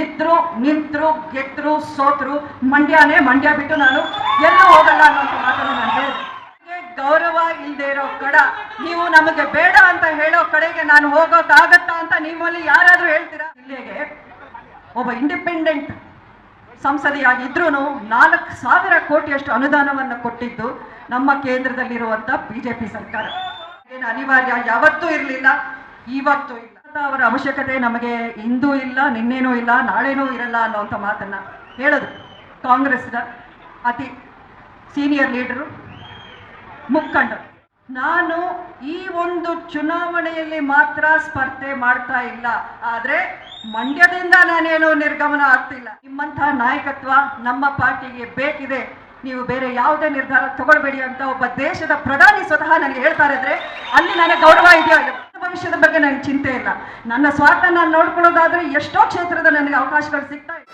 ಇದ್ರು ನಿಂತರು ಗೆದ್ರು ಸೋತರು ಮಂಡ್ಯನೇ, ಮಂಡ್ಯ ಬಿಟ್ಟು ನಾನು ಎಲ್ಲೂ ಹೋಗಲ್ಲ ಅನ್ನೋಂಥ ಮಾತನ್ನು ನಾನು ಹೇಳಿದೆ. ಗೌರವ ಇಲ್ಲದೆ ಇರೋ ಕಡ, ನೀವು ನಮಗೆ ಬೇಡ ಅಂತ ಹೇಳೋ ಕಡೆಗೆ ನಾನು ಹೋಗೋಕ್ಕಾಗತ್ತಾ ಅಂತ ನಿಮ್ಮಲ್ಲಿ ಯಾರಾದರೂ ಹೇಳ್ತೀರಾ? ಜಿಲ್ಲೆಗೆ ಒಬ್ಬ ಇಂಡಿಪೆಂಡೆಂಟ್ ಸಂಸದೆಯಾಗಿದ್ರೂ 4,000 ಕೋಟಿಯಷ್ಟು ಅನುದಾನವನ್ನು ಕೊಟ್ಟಿದ್ದು ನಮ್ಮ ಕೇಂದ್ರದಲ್ಲಿರುವಂಥ ಬಿಜೆಪಿ ಸರ್ಕಾರ. ಏನು ಅನಿವಾರ್ಯ ಯಾವತ್ತೂ ಇರಲಿಲ್ಲ, ಇವತ್ತೂ ಇಲ್ಲ. ಅವರ ಅವಶ್ಯಕತೆ ನಮಗೆ ಇಂದೂ ಇಲ್ಲ, ನಿನ್ನೇನೂ ಇಲ್ಲ, ನಾಳೆನೂ ಇರಲ್ಲ ಅನ್ನೋಂಥ ಮಾತನ್ನು ಹೇಳೋದು ಕಾಂಗ್ರೆಸ್ನ ಅತಿ ಸೀನಿಯರ್ ಲೀಡರು, ಮುಖಂಡರು. ನಾನು ಈ ಒಂದು ಚುನಾವಣೆಯಲ್ಲಿ ಮಾತ್ರ ಸ್ಪರ್ಧೆ ಮಾಡ್ತಾ ಇಲ್ಲ, ಆದರೆ ಮಂಡ್ಯದಿಂದ ನಾನೇನು ನಿರ್ಗಮನ ಆಗ್ತಿಲ್ಲ. ನಿಮ್ಮಂಥ ನಾಯಕತ್ವ ನಮ್ಮ ಪಾರ್ಟಿಗೆ ಬೇಕಿದೆ, ನೀವು ಬೇರೆ ಯಾವುದೇ ನಿರ್ಧಾರ ತಗೊಳ್ಬೇಡಿ ಅಂತ ಒಬ್ಬ ದೇಶದ ಪ್ರಧಾನಿ ಸ್ವತಃ ನನಗೆ ಹೇಳ್ತಾರೆ ಇದ್ರೆ ಅಲ್ಲಿ ನನಗೆ ಗೌರವ ಇದೆಯೋ ಇಲ್ಲ. ಭವಿಷ್ಯದ ಬಗ್ಗೆ ನನಗೆ ಚಿಂತೆ ಇಲ್ಲ. ನನ್ನ ಸ್ವಾರ್ಥ ನಾನು ನೋಡ್ಕೊಳ್ಳೋದಾದ್ರೆ ಎಷ್ಟೋ ಕ್ಷೇತ್ರದ ನನಗೆ ಅವಕಾಶಗಳು ಸಿಗ್ತಾ ಇದೆ.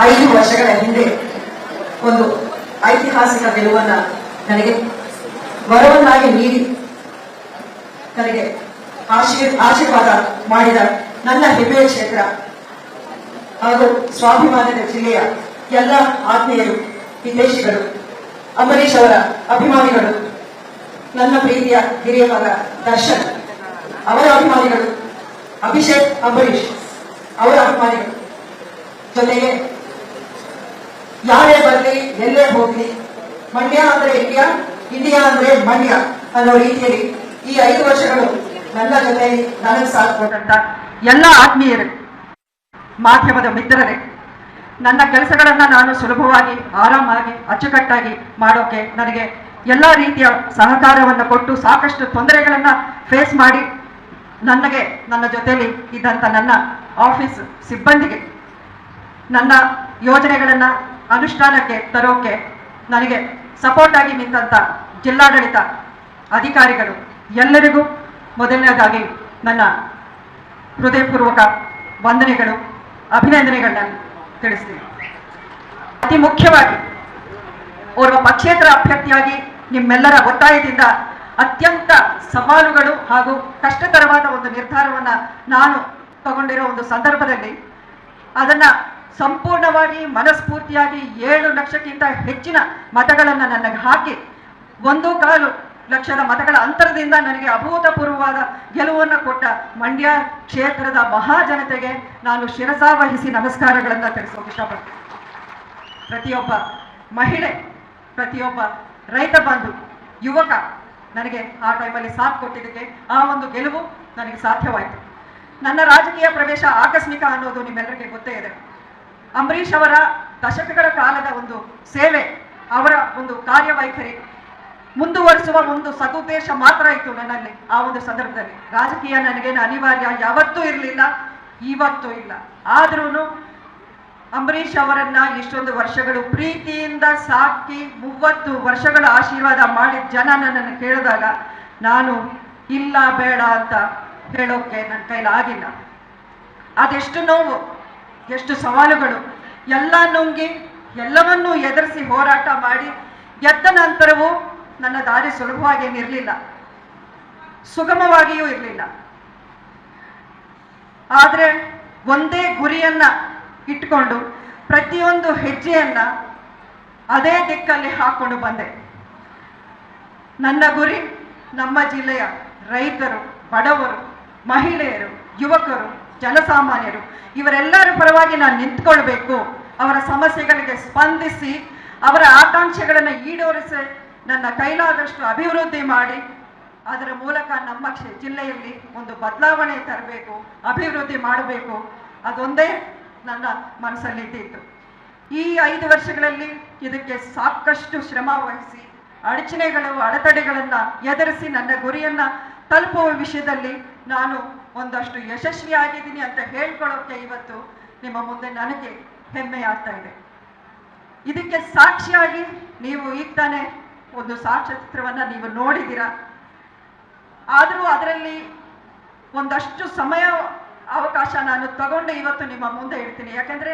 5 ವರ್ಷಗಳ ಹಿಂದೆ ಒಂದು ಐತಿಹಾಸಿಕ ಗೆಲುವನ್ನ ನನಗೆ ವರವನ್ನಾಗಿ ನೀಡಿ ನನಗೆ ಆಶೀರ್ವಾದ ಮಾಡಿದ ನನ್ನ ಹೆಮ್ಮೆಯ ಕ್ಷೇತ್ರ ಹಾಗೂ ಸ್ವಾಭಿಮಾನದ ಜಿಲ್ಲೆಯ ಎಲ್ಲ ಆತ್ಮೀಯರು, ಹಿತೈಷಿಗಳು, ಅಂಬರೀಶ್ ಅವರ ಅಭಿಮಾನಿಗಳು, ನನ್ನ ಪ್ರೀತಿಯ ಹಿರಿಯ ಮಗ ದರ್ಶನ್ ಅವರ ಅಭಿಮಾನಿಗಳು, ಅಭಿಷೇಕ್ ಅಂಬರೀಶ್ ಅವರ ಅಭಿಮಾನಿಗಳು, ಜೊತೆಗೆ ಯಾರೇ ಬರಲಿ ಎಲ್ಲೇ ಹೋಗ್ಲಿ ಮಂಡ್ಯ ಅಂದ್ರೆ ಇಂಡಿಯಾ, ಇಂಡಿಯಾ ಅಂದ್ರೆ ಮಂಡ್ಯ ಅನ್ನೋ ರೀತಿಯಲ್ಲಿ ಈ 5 ವರ್ಷಗಳು ನನ್ನ ಜೊತೆಯಲ್ಲಿ ನನಗೆ ಸಾಥ್ ಕೊಟ್ಟಂತ ಎಲ್ಲ ಆತ್ಮೀಯರು, ಮಾಧ್ಯಮದ ಮಿತ್ರರೇ, ನನ್ನ ಕೆಲಸಗಳನ್ನು ನಾನು ಸುಲಭವಾಗಿ ಆರಾಮಾಗಿ ಅಚ್ಚುಕಟ್ಟಾಗಿ ಮಾಡೋಕೆ ನನಗೆ ಎಲ್ಲ ರೀತಿಯ ಸಹಕಾರವನ್ನು ಕೊಟ್ಟು ಸಾಕಷ್ಟು ತೊಂದರೆಗಳನ್ನು ಫೇಸ್ ಮಾಡಿ ನನಗೆ ನನ್ನ ಜೊತೆಯಲ್ಲಿ ಇದ್ದಂಥ ನನ್ನ ಆಫೀಸ್ ಸಿಬ್ಬಂದಿಗೆ ನನ್ನ ಯೋಜನೆಗಳನ್ನು ಅನುಷ್ಠಾನಕ್ಕೆ ತರೋಕೆ ನನಗೆ ಸಪೋರ್ಟ್ ಆಗಿ ನಿಂತ ಜಿಲ್ಲಾಡಳಿತ ಅಧಿಕಾರಿಗಳು ಎಲ್ಲರಿಗೂ ಮೊದಲನೇದಾಗಿ ನನ್ನ ಹೃದಯಪೂರ್ವಕ ವಂದನೆಗಳು, ಅಭಿನಂದನೆಗಳನ್ನ ತಿಳಿಸ್ತೀನಿ. ಅತಿ ಮುಖ್ಯವಾಗಿ ಓರ್ವ ಪಕ್ಷೇತರ ಅಭ್ಯರ್ಥಿಯಾಗಿ ನಿಮ್ಮೆಲ್ಲರ ಒತ್ತಾಯದಿಂದ ಅತ್ಯಂತ ಸವಾಲುಗಳು ಹಾಗೂ ಕಷ್ಟಕರವಾದ ಒಂದು ನಿರ್ಧಾರವನ್ನು ನಾನು ತಗೊಂಡಿರೋ ಒಂದು ಸಂದರ್ಭದಲ್ಲಿ ಅದನ್ನ ಸಂಪೂರ್ಣವಾಗಿ ಮನಸ್ಫೂರ್ತಿಯಾಗಿ 7 ಲಕ್ಷಕ್ಕಿಂತ ಹೆಚ್ಚಿನ ಮತಗಳನ್ನು ನನಗೆ ಹಾಕಿ 1.25 ಲಕ್ಷದ ಮತಗಳ ಅಂತರದಿಂದ ನನಗೆ ಅಭೂತಪೂರ್ವವಾದ ಗೆಲುವನ್ನು ಕೊಟ್ಟ ಮಂಡ್ಯ ಕ್ಷೇತ್ರದ ಮಹಾಜನತೆಗೆ ನಾನು ಶಿರಸಾವಹಿಸಿ ನಮಸ್ಕಾರಗಳನ್ನು ತಿಳಿಸೋಕೆ ಇಷ್ಟಪಡ್ತೀನಿ. ಪ್ರತಿಯೊಬ್ಬ ಮಹಿಳೆ, ಪ್ರತಿಯೊಬ್ಬ ರೈತ ಬಂಧು, ಯುವಕ ನನಗೆ ಆ ಟೈಮಲ್ಲಿ ಸಾಥ್ ಕೊಟ್ಟಿದ್ದಕ್ಕೆ ಆ ಒಂದು ಗೆಲುವು ನನಗೆ ಸಾಧ್ಯವಾಯಿತು. ನನ್ನ ರಾಜಕೀಯ ಪ್ರವೇಶ ಆಕಸ್ಮಿಕ ಅನ್ನೋದು ನಿಮ್ಮೆಲ್ಲರಿಗೆ ಗೊತ್ತೇ ಇದೆ. ಅಂಬರೀಶ್ ಅವರ ದಶಕಗಳ ಕಾಲದ ಒಂದು ಸೇವೆ, ಅವರ ಒಂದು ಕಾರ್ಯವೈಖರಿ ಮುಂದುವರಿಸುವ ಒಂದು ಸದುದ್ದೇಶ ಮಾತ್ರ ಇತ್ತು ನನ್ನಲ್ಲಿ. ಆ ಒಂದು ಸಂದರ್ಭದಲ್ಲಿ ರಾಜಕೀಯ ನನಗೇನು ಅನಿವಾರ್ಯ ಯಾವತ್ತೂ ಇರಲಿಲ್ಲ, ಇವತ್ತೂ ಇಲ್ಲ. ಆದ್ರೂ ಅಂಬರೀಶ್ ಅವರನ್ನ ಇಷ್ಟೊಂದು ವರ್ಷಗಳು ಪ್ರೀತಿಯಿಂದ ಸಾಕಿ 30 ವರ್ಷಗಳ ಆಶೀರ್ವಾದ ಮಾಡಿದ ಜನ ನನ್ನನ್ನು ಕೇಳಿದಾಗ ನಾನು ಇಲ್ಲ ಬೇಡ ಅಂತ ಹೇಳೋಕೆ ನನ್ನ ಕೈಲಾಗಿಲ್ಲ. ಅದೆಷ್ಟು ನೋವು, ಎಷ್ಟು ಸವಾಲುಗಳು, ಎಲ್ಲ ನುಂಗಿ ಎಲ್ಲವನ್ನೂ ಎದುರಿಸಿ ಹೋರಾಟ ಮಾಡಿ ಗೆದ್ದ ನಂತರವೂ ನನ್ನ ದಾರಿ ಸುಲಭವಾಗೇನಿರಲಿಲ್ಲ, ಸುಗಮವಾಗಿಯೂ ಇರಲಿಲ್ಲ. ಆದರೆ ಒಂದೇ ಗುರಿಯನ್ನ ಇಟ್ಕೊಂಡು ಪ್ರತಿಯೊಂದು ಹೆಜ್ಜೆಯನ್ನ ಅದೇ ದಿಕ್ಕಲ್ಲಿ ಹಾಕೊಂಡು ಬಂದೆ. ನನ್ನ ಗುರಿ ನಮ್ಮ ಜಿಲ್ಲೆಯ ರೈತರು, ಬಡವರು, ಮಹಿಳೆಯರು, ಯುವಕರು, ಜನಸಾಮಾನ್ಯರು ಇವರೆಲ್ಲರ ಪರವಾಗಿ ನಾನು ನಿಂತ್ಕೊಳ್ಬೇಕು. ಅವರ ಸಮಸ್ಯೆಗಳಿಗೆ ಸ್ಪಂದಿಸಿ ಅವರ ಆಕಾಂಕ್ಷೆಗಳನ್ನು ಈಡೇರಿಸಿ ನನ್ನ ಕೈಲಾದಷ್ಟು ಅಭಿವೃದ್ಧಿ ಮಾಡಿ ಅದರ ಮೂಲಕ ನಮ್ಮ ಜಿಲ್ಲೆಯಲ್ಲಿ ಒಂದು ಬದಲಾವಣೆ ತರಬೇಕು, ಅಭಿವೃದ್ಧಿ ಮಾಡಬೇಕು. ಅದೊಂದೇ ನನ್ನ ಮನಸ್ಸಲ್ಲಿ ಇದ್ದಿತ್ತು. ಈ 5 ವರ್ಷಗಳಲ್ಲಿ ಇದಕ್ಕೆ ಸಾಕಷ್ಟು ಶ್ರಮ ವಹಿಸಿ ಅಡಚಣೆಗಳು, ಅಡೆತಡೆಗಳನ್ನು ಎದುರಿಸಿ ನನ್ನ ಗುರಿಯನ್ನು ತಲುಪುವ ವಿಷಯದಲ್ಲಿ ನಾನು ಒಂದಷ್ಟು ಯಶಸ್ವಿಯಾಗಿದ್ದೀನಿ ಅಂತ ಹೇಳ್ಕೊಳ್ಳೋಕೆ ಇವತ್ತು ನಿಮ್ಮ ಮುಂದೆ ನನಗೆ ಹೆಮ್ಮೆ ಆಗ್ತಾ ಇದೆ. ಇದಕ್ಕೆ ಸಾಕ್ಷಿಯಾಗಿ ನೀವು ಈಗ ತಾನೇ ಒಂದು ಸಾಕ್ಷ್ಯಚಿತ್ರವನ್ನು ನೀವು ನೋಡಿದ್ದೀರಾ. ಆದರೂ ಅದರಲ್ಲಿ ಒಂದಷ್ಟು ಸಮಯ ಅವಕಾಶ ನಾನು ತಗೊಂಡು ಇವತ್ತು ನಿಮ್ಮ ಮುಂದೆ ಇಡ್ತೀನಿ. ಯಾಕೆಂದರೆ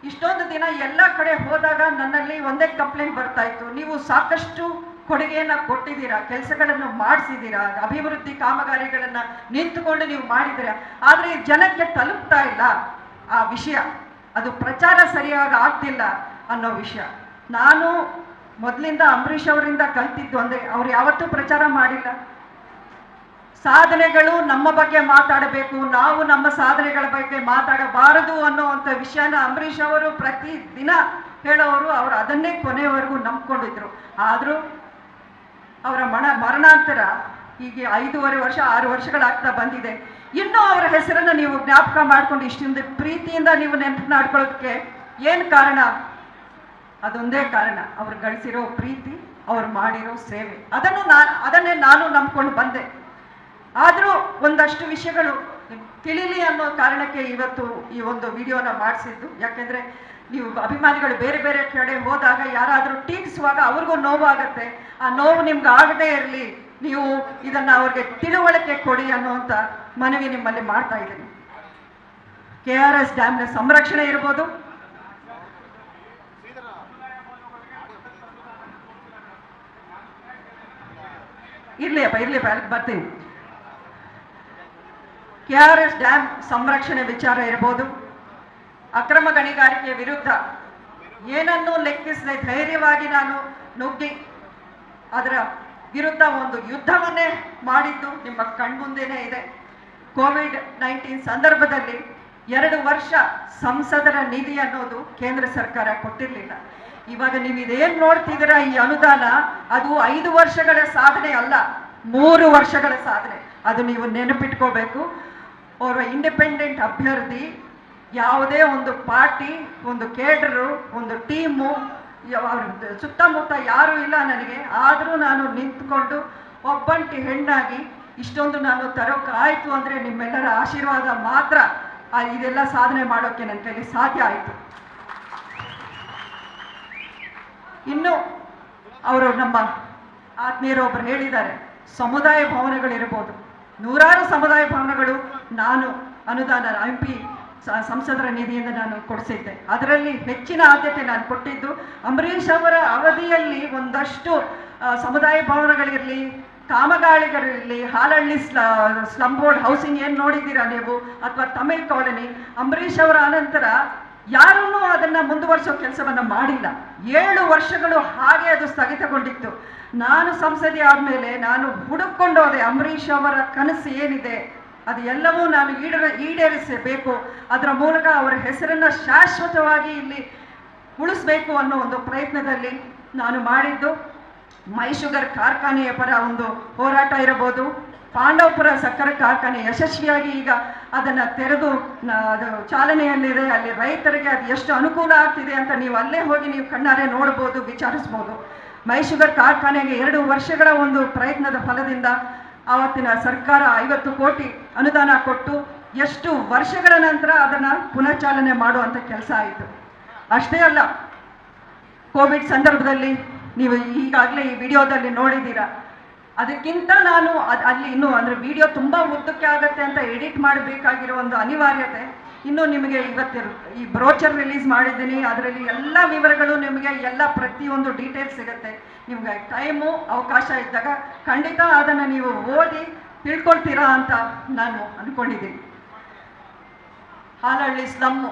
ಇಷ್ಟೊಂದು ದಿನ ಎಲ್ಲ ಕಡೆ ಹೋದಾಗ ನನ್ನಲ್ಲಿ ಒಂದೇ ಕಂಪ್ಲೇಂಟ್ ಬರ್ತಾ ಇತ್ತು, ನೀವು ಸಾಕಷ್ಟು ಕೊಡುಗೆಯನ್ನ ಕೊಟ್ಟಿದ್ದೀರಾ, ಕೆಲಸಗಳನ್ನು ಮಾಡಿಸಿದ್ದೀರಾ, ಅಭಿವೃದ್ಧಿ ಕಾಮಗಾರಿಗಳನ್ನ ನಿಂತುಕೊಂಡು ನೀವು ಮಾಡಿದ್ದೀರಾ. ಆದರೆ ಜನಕ್ಕೆ ತಲುಪ್ತಾ ಇಲ್ಲ ಆ ವಿಷಯ, ಅದು ಪ್ರಚಾರ ಸರಿಯಾಗಿ ಆಗ್ತಿಲ್ಲ ಅನ್ನೋ ವಿಷಯ. ನಾನು ಮೊದಲಿಂದ ಅಂಬರೀಷ್ ಅವರಿಂದ ಕಲ್ತಿದ್ದು ಅಂದರೆ ಅವ್ರು ಯಾವತ್ತೂ ಪ್ರಚಾರ ಮಾಡಿಲ್ಲ. ಸಾಧನೆಗಳು ನಮ್ಮ ಬಗ್ಗೆ ಮಾತಾಡಬೇಕು, ನಾವು ನಮ್ಮ ಸಾಧನೆಗಳ ಬಗ್ಗೆ ಮಾತಾಡಬಾರದು ಅನ್ನೋವಂಥ ವಿಷಯನ ಅಂಬರೀಷ್ ಅವರು ಪ್ರತಿ ದಿನ ಹೇಳೋರು. ಅವರು ಅದನ್ನೇ ಕೊನೆಯವರೆಗೂ ನಂಬ್ಕೊಂಡಿದ್ರು. ಆದರೂ ಅವರ ಮರಣಾಂತರ ಈಗ 5.5 ವರ್ಷ 6 ವರ್ಷಗಳಾಗ್ತಾ ಬಂದಿದೆ. ಇನ್ನೂ ಅವರ ಹೆಸರನ್ನು ನೀವು ಜ್ಞಾಪಕ ಮಾಡ್ಕೊಂಡು ಇಷ್ಟಿಂದ ಪ್ರೀತಿಯಿಂದ ನೀವು ನೆನಪು ಮಾಡ್ಕೊಳ್ಳೋದಕ್ಕೆ ಏನು ಕಾರಣ? ಅದೊಂದೇ ಕಾರಣ, ಅವ್ರು ಗಳಿಸಿರೋ ಪ್ರೀತಿ, ಅವ್ರು ಮಾಡಿರೋ ಸೇವೆ. ಅದನ್ನೇ ನಾನು ನಂಬ್ಕೊಂಡು ಬಂದೆ. ಆದರೂ ಒಂದಷ್ಟು ವಿಷಯಗಳು ತಿಳಿಲಿ ಅನ್ನೋ ಕಾರಣಕ್ಕೆ ಇವತ್ತು ಈ ಒಂದು ವಿಡಿಯೋನ ಮಾಡಿಸಿದ್ದು. ಯಾಕೆಂದರೆ ನೀವು ಅಭಿಮಾನಿಗಳು ಬೇರೆ ಬೇರೆ ಕಡೆ ಹೋದಾಗ ಯಾರಾದರೂ ಟೀಕಿಸುವಾಗ ಅವ್ರಿಗೂ ನೋವಾಗತ್ತೆ. ಆ ನೋವು ನಿಮ್ಗೆ ಆಗದೇ ಇರಲಿ, ನೀವು ಇದನ್ನು ಅವ್ರಿಗೆ ತಿಳುವಳಿಕೆ ಕೊಡಿ ಅನ್ನುವಂಥ ಮನವಿ ನಿಮ್ಮಲ್ಲಿ ಮಾಡ್ತಾ ಇದ್ದೀನಿ. KRS ಡ್ಯಾಮ್ನ ಸಂರಕ್ಷಣೆ ಇರ್ಬೋದು, ಇರ್ಲಿ ಅಲ್ಲಿಗೆ ಬರ್ತೀನಿ. KRS ಡ್ಯಾಮ್ ಸಂರಕ್ಷಣೆ ವಿಚಾರ ಇರ್ಬೋದು, ಅಕ್ರಮ ಗಣಿಗಾರಿಕೆ ವಿರುದ್ಧ ಏನನ್ನೂ ಲೆಕ್ಕಿಸದೆ ಧೈರ್ಯವಾಗಿ ನಾನು ನುಗ್ಗಿ ಅದರ ವಿರುದ್ಧ ಒಂದು ಯುದ್ಧವನ್ನೇ ಮಾಡಿದ್ದು ನಿಮ್ಮ ಕಣ್ಮುಂದೆನೇ ಇದೆ. COVID-19 ಸಂದರ್ಭದಲ್ಲಿ 2 ವರ್ಷ ಸಂಸದರ ನಿಧಿ ಅನ್ನೋದು ಕೇಂದ್ರ ಸರ್ಕಾರ ಕೊಟ್ಟಿರಲಿಲ್ಲ. ಇವಾಗ ನೀವು ಇದೇನು ನೋಡ್ತಿದ್ದೀರಾ, ಈ ಅನುದಾನ ಅದು 5 ವರ್ಷಗಳ ಸಾಧನೆ ಅಲ್ಲ, 3 ವರ್ಷಗಳ ಸಾಧನೆ. ಅದು ನೀವು ನೆನಪಿಟ್ಕೋಬೇಕು. ಅವರ ಇಂಡಿಪೆಂಡೆಂಟ್ ಅಭ್ಯರ್ಥಿ, ಯಾವುದೇ ಒಂದು ಪಾರ್ಟಿ, ಒಂದು ಕೇಡರು, ಒಂದು ಟೀಮು, ಸುತ್ತಮುತ್ತ ಯಾರೂ ಇಲ್ಲ ನನಗೆ. ಆದರೂ ನಾನು ನಿಂತ್ಕೊಂಡು ಒಬ್ಬಂಟಿ ಹೆಣ್ಣಾಗಿ ಇಷ್ಟೊಂದು ನಾನು ತರೋಕ್ಕಾಯಿತು ಅಂದರೆ ನಿಮ್ಮೆಲ್ಲರ ಆಶೀರ್ವಾದ ಮಾತ್ರ. ಇದೆಲ್ಲ ಸಾಧನೆ ಮಾಡೋಕ್ಕೆ ನನ್ನ ಕೈಲಿ ಸಾಧ್ಯ ಆಯಿತು. ಇನ್ನು ಅವರು ನಮ್ಮ ಆತ್ಮೀಯರೊಬ್ಬರು ಹೇಳಿದ್ದಾರೆ, ಸಮುದಾಯ ಭವನಗಳಿರ್ಬೋದು, 100 ಸಮುದಾಯ ಭವನಗಳು ನಾನು ಅನುದಾನ MP ಸಂಸದರ ನಿಧಿಯಿಂದ ನಾನು ಕೊಡಿಸಿದ್ದೆ. ಅದರಲ್ಲಿ ಹೆಚ್ಚಿನ ಆದ್ಯತೆ ನಾನು ಕೊಟ್ಟಿದ್ದು ಅಂಬರೀಷ್ ಅವರ ಅವಧಿಯಲ್ಲಿ ಒಂದಷ್ಟು ಸಮುದಾಯ ಭವನಗಳಿರಲಿ, ಕಾಮಗಾರಿಗಳಿರಲಿ, ಹಾಲಹಳ್ಳಿ ಸ್ಲಮ್ ಬೋರ್ಡ್ ಹೌಸಿಂಗ್ ಏನು ನೋಡಿದ್ದೀರಾ ನೀವು, ಅಥವಾ ತಮಿಳ್ ಕಾಲೋನಿ, ಅಂಬರೀಷ್ ಅವರ ಅನಂತರ ಯಾರೂ ಅದನ್ನು ಮುಂದುವರಿಸೋ ಕೆಲಸವನ್ನು ಮಾಡಿಲ್ಲ. 7 ವರ್ಷಗಳು ಹಾಗೆ ಅದು ಸ್ಥಗಿತಗೊಂಡಿತ್ತು. ನಾನು ಸಂಸದೆ ಆದಮೇಲೆ ನಾನು ಹುಡುಕೊಂಡು ಹೋದೆ, ಅಂಬರೀಷ್ ಅವರ ಕನಸು ಏನಿದೆ ಅದು ಎಲ್ಲವೂ ನಾನು ಈಡೇರಿಸಬೇಕು, ಅದರ ಮೂಲಕ ಅವರ ಹೆಸರನ್ನು ಶಾಶ್ವತವಾಗಿ ಇಲ್ಲಿ ಉಳಿಸ್ಬೇಕು ಅನ್ನೋ ಒಂದು ಪ್ರಯತ್ನದಲ್ಲಿ ನಾನು ಮಾಡಿದ್ದು. ಮೈ ಶುಗರ್ ಕಾರ್ಖಾನೆಯ ಪರ ಒಂದು ಹೋರಾಟ ಇರಬಹುದು, ಪಾಂಡವಪುರ ಸಕ್ಕರೆ ಕಾರ್ಖಾನೆ ಯಶಸ್ವಿಯಾಗಿ ಈಗ ಅದನ್ನು ತೆರೆದು ಅದು ಚಾಲನೆಯಲ್ಲಿದೆ. ಅಲ್ಲಿ ರೈತರಿಗೆ ಅದು ಎಷ್ಟು ಅನುಕೂಲ ಆಗ್ತಿದೆ ಅಂತ ನೀವು ಅಲ್ಲೇ ಹೋಗಿ ನೀವು ಕಣ್ಣಾರೆ ನೋಡ್ಬೋದು, ವಿಚಾರಿಸ್ಬೋದು. ಮೈ ಶುಗರ್ ಕಾರ್ಖಾನೆಗೆ 2 ವರ್ಷಗಳ ಒಂದು ಪ್ರಯತ್ನದ ಫಲದಿಂದ ಆವತ್ತಿನ ಸರ್ಕಾರ 50 ಕೋಟಿ ಅನುದಾನ ಕೊಟ್ಟು ಎಷ್ಟು ವರ್ಷಗಳ ನಂತರ ಅದನ್ನು ಪುನಃಚಾಲನೆ ಮಾಡುವಂಥ ಕೆಲಸ ಆಯಿತು. ಅಷ್ಟೇ ಅಲ್ಲ, ಕೋವಿಡ್ ಸಂದರ್ಭದಲ್ಲಿ ನೀವು ಈಗಾಗಲೇ ಈ ವಿಡಿಯೋದಲ್ಲಿ ನೋಡಿದ್ದೀರಾ. ಅದಕ್ಕಿಂತ ನಾನು ಅಲ್ಲಿ ಇನ್ನೂ ಅಂದರೆ ವಿಡಿಯೋ ತುಂಬ ಉದ್ದಕ್ಕೆ ಆಗುತ್ತೆ ಅಂತ ಎಡಿಟ್ ಮಾಡಬೇಕಾಗಿರೋ ಒಂದು ಅನಿವಾರ್ಯತೆ. ಇನ್ನು ನಿಮಗೆ ಇವತ್ತು ಈ ಬ್ರೋಚರ್ ರಿಲೀಸ್ ಮಾಡಿದ್ದೀನಿ, ಅದರಲ್ಲಿ ಎಲ್ಲ ವಿವರಗಳು ನಿಮಗೆ ಎಲ್ಲ ಪ್ರತಿಯೊಂದು ಡೀಟೇಲ್ಸ್ ಸಿಗುತ್ತೆ. ನಿಮಗೆ ಟೈಮು ಅವಕಾಶ ಇದ್ದಾಗ ಖಂಡಿತ ಅದನ್ನು ನೀವು ಓದಿ ತಿಳ್ಕೊಳ್ತೀರಾ ಅಂತ ನಾನು ಅಂದ್ಕೊಂಡಿದ್ದೀನಿ. ಹಾಲಹಳ್ಳಿ ಸ್ಲಮ್ಮು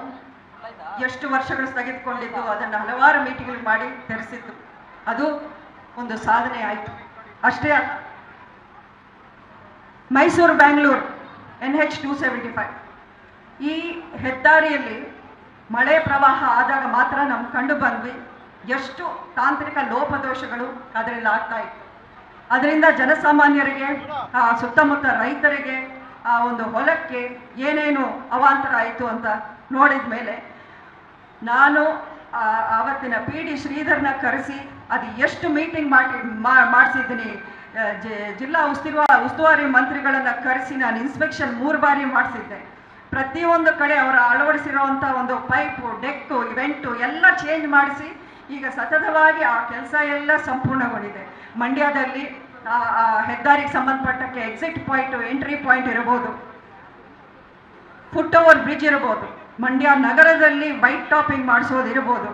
ಎಷ್ಟು ವರ್ಷಗಳು ಸ್ಥಗಿತಗೊಂಡಿದ್ದು, ಅದನ್ನು ಹಲವಾರು ಮೀಟಿಂಗ್ ಮಾಡಿ ತೆರೆಸಿದ್ದು, ಅದು ಒಂದು ಸಾಧನೆ ಆಯಿತು. ಅಷ್ಟೇ ಅಲ್ಲ, ಮೈಸೂರು ಬ್ಯಾಂಗ್ಳೂರು NH 275 ಈ ಹೆದ್ದಾರಿಯಲ್ಲಿ ಮಳೆ ಪ್ರವಾಹ ಆದಾಗ ಮಾತ್ರ ನಮ್ಗೆ ಕಂಡು ಬಂದ್ವಿ ಎಷ್ಟು ತಾಂತ್ರಿಕ ಲೋಪದೋಷಗಳು ಅದರಲ್ಲಿ ಆಗ್ತಾ ಇತ್ತು. ಅದರಿಂದ ಜನಸಾಮಾನ್ಯರಿಗೆ, ಸುತ್ತಮುತ್ತ ರೈತರಿಗೆ, ಆ ಒಂದು ಹೊಲಕ್ಕೆ ಏನೇನು ಅವಾಂತರ ಆಯಿತು ಅಂತ ನೋಡಿದ ಮೇಲೆ ನಾನು ಆವತ್ತಿನ PD ಶ್ರೀಧರ್ನ ಕರೆಸಿ ಅದು ಎಷ್ಟು ಮೀಟಿಂಗ್ ಮಾಡಿಸಿದ್ದೀನಿ. ಜಿಲ್ಲಾ ಉಸ್ತುವಾರಿ ಮಂತ್ರಿಗಳನ್ನು ಕರೆಸಿ ನಾನು ಇನ್ಸ್ಪೆಕ್ಷನ್ 3 ಬಾರಿ ಮಾಡಿಸಿದ್ದೆ. ಪ್ರತಿಯೊಂದು ಕಡೆ ಅವರ ಅಳವಡಿಸಿರುವಂಥ ಒಂದು ಪೈಪು, ಡೆಕ್ಕು, ಇವೆಂಟು ಎಲ್ಲ ಚೇಂಜ್ ಮಾಡಿಸಿ ಈಗ ಸತತವಾಗಿ ಆ ಕೆಲಸ ಎಲ್ಲ ಸಂಪೂರ್ಣಗೊಂಡಿದೆ. ಮಂಡ್ಯದಲ್ಲಿ ಹೆದ್ದಾರಿಗೆ ಸಂಬಂಧಪಟ್ಟಕ್ಕೆ ಎಕ್ಸಿಟ್ ಪಾಯಿಂಟ್, ಎಂಟ್ರಿ ಪಾಯಿಂಟ್ ಇರಬಹುದು, ಫುಟ್ ಓವರ್ ಬ್ರಿಡ್ಜ್ ಇರಬಹುದು, ಮಂಡ್ಯ ನಗರದಲ್ಲಿ ವೈಟ್ ಟಾಪಿಂಗ್ ಮಾಡಿಸೋದಿರ್ಬೋದು,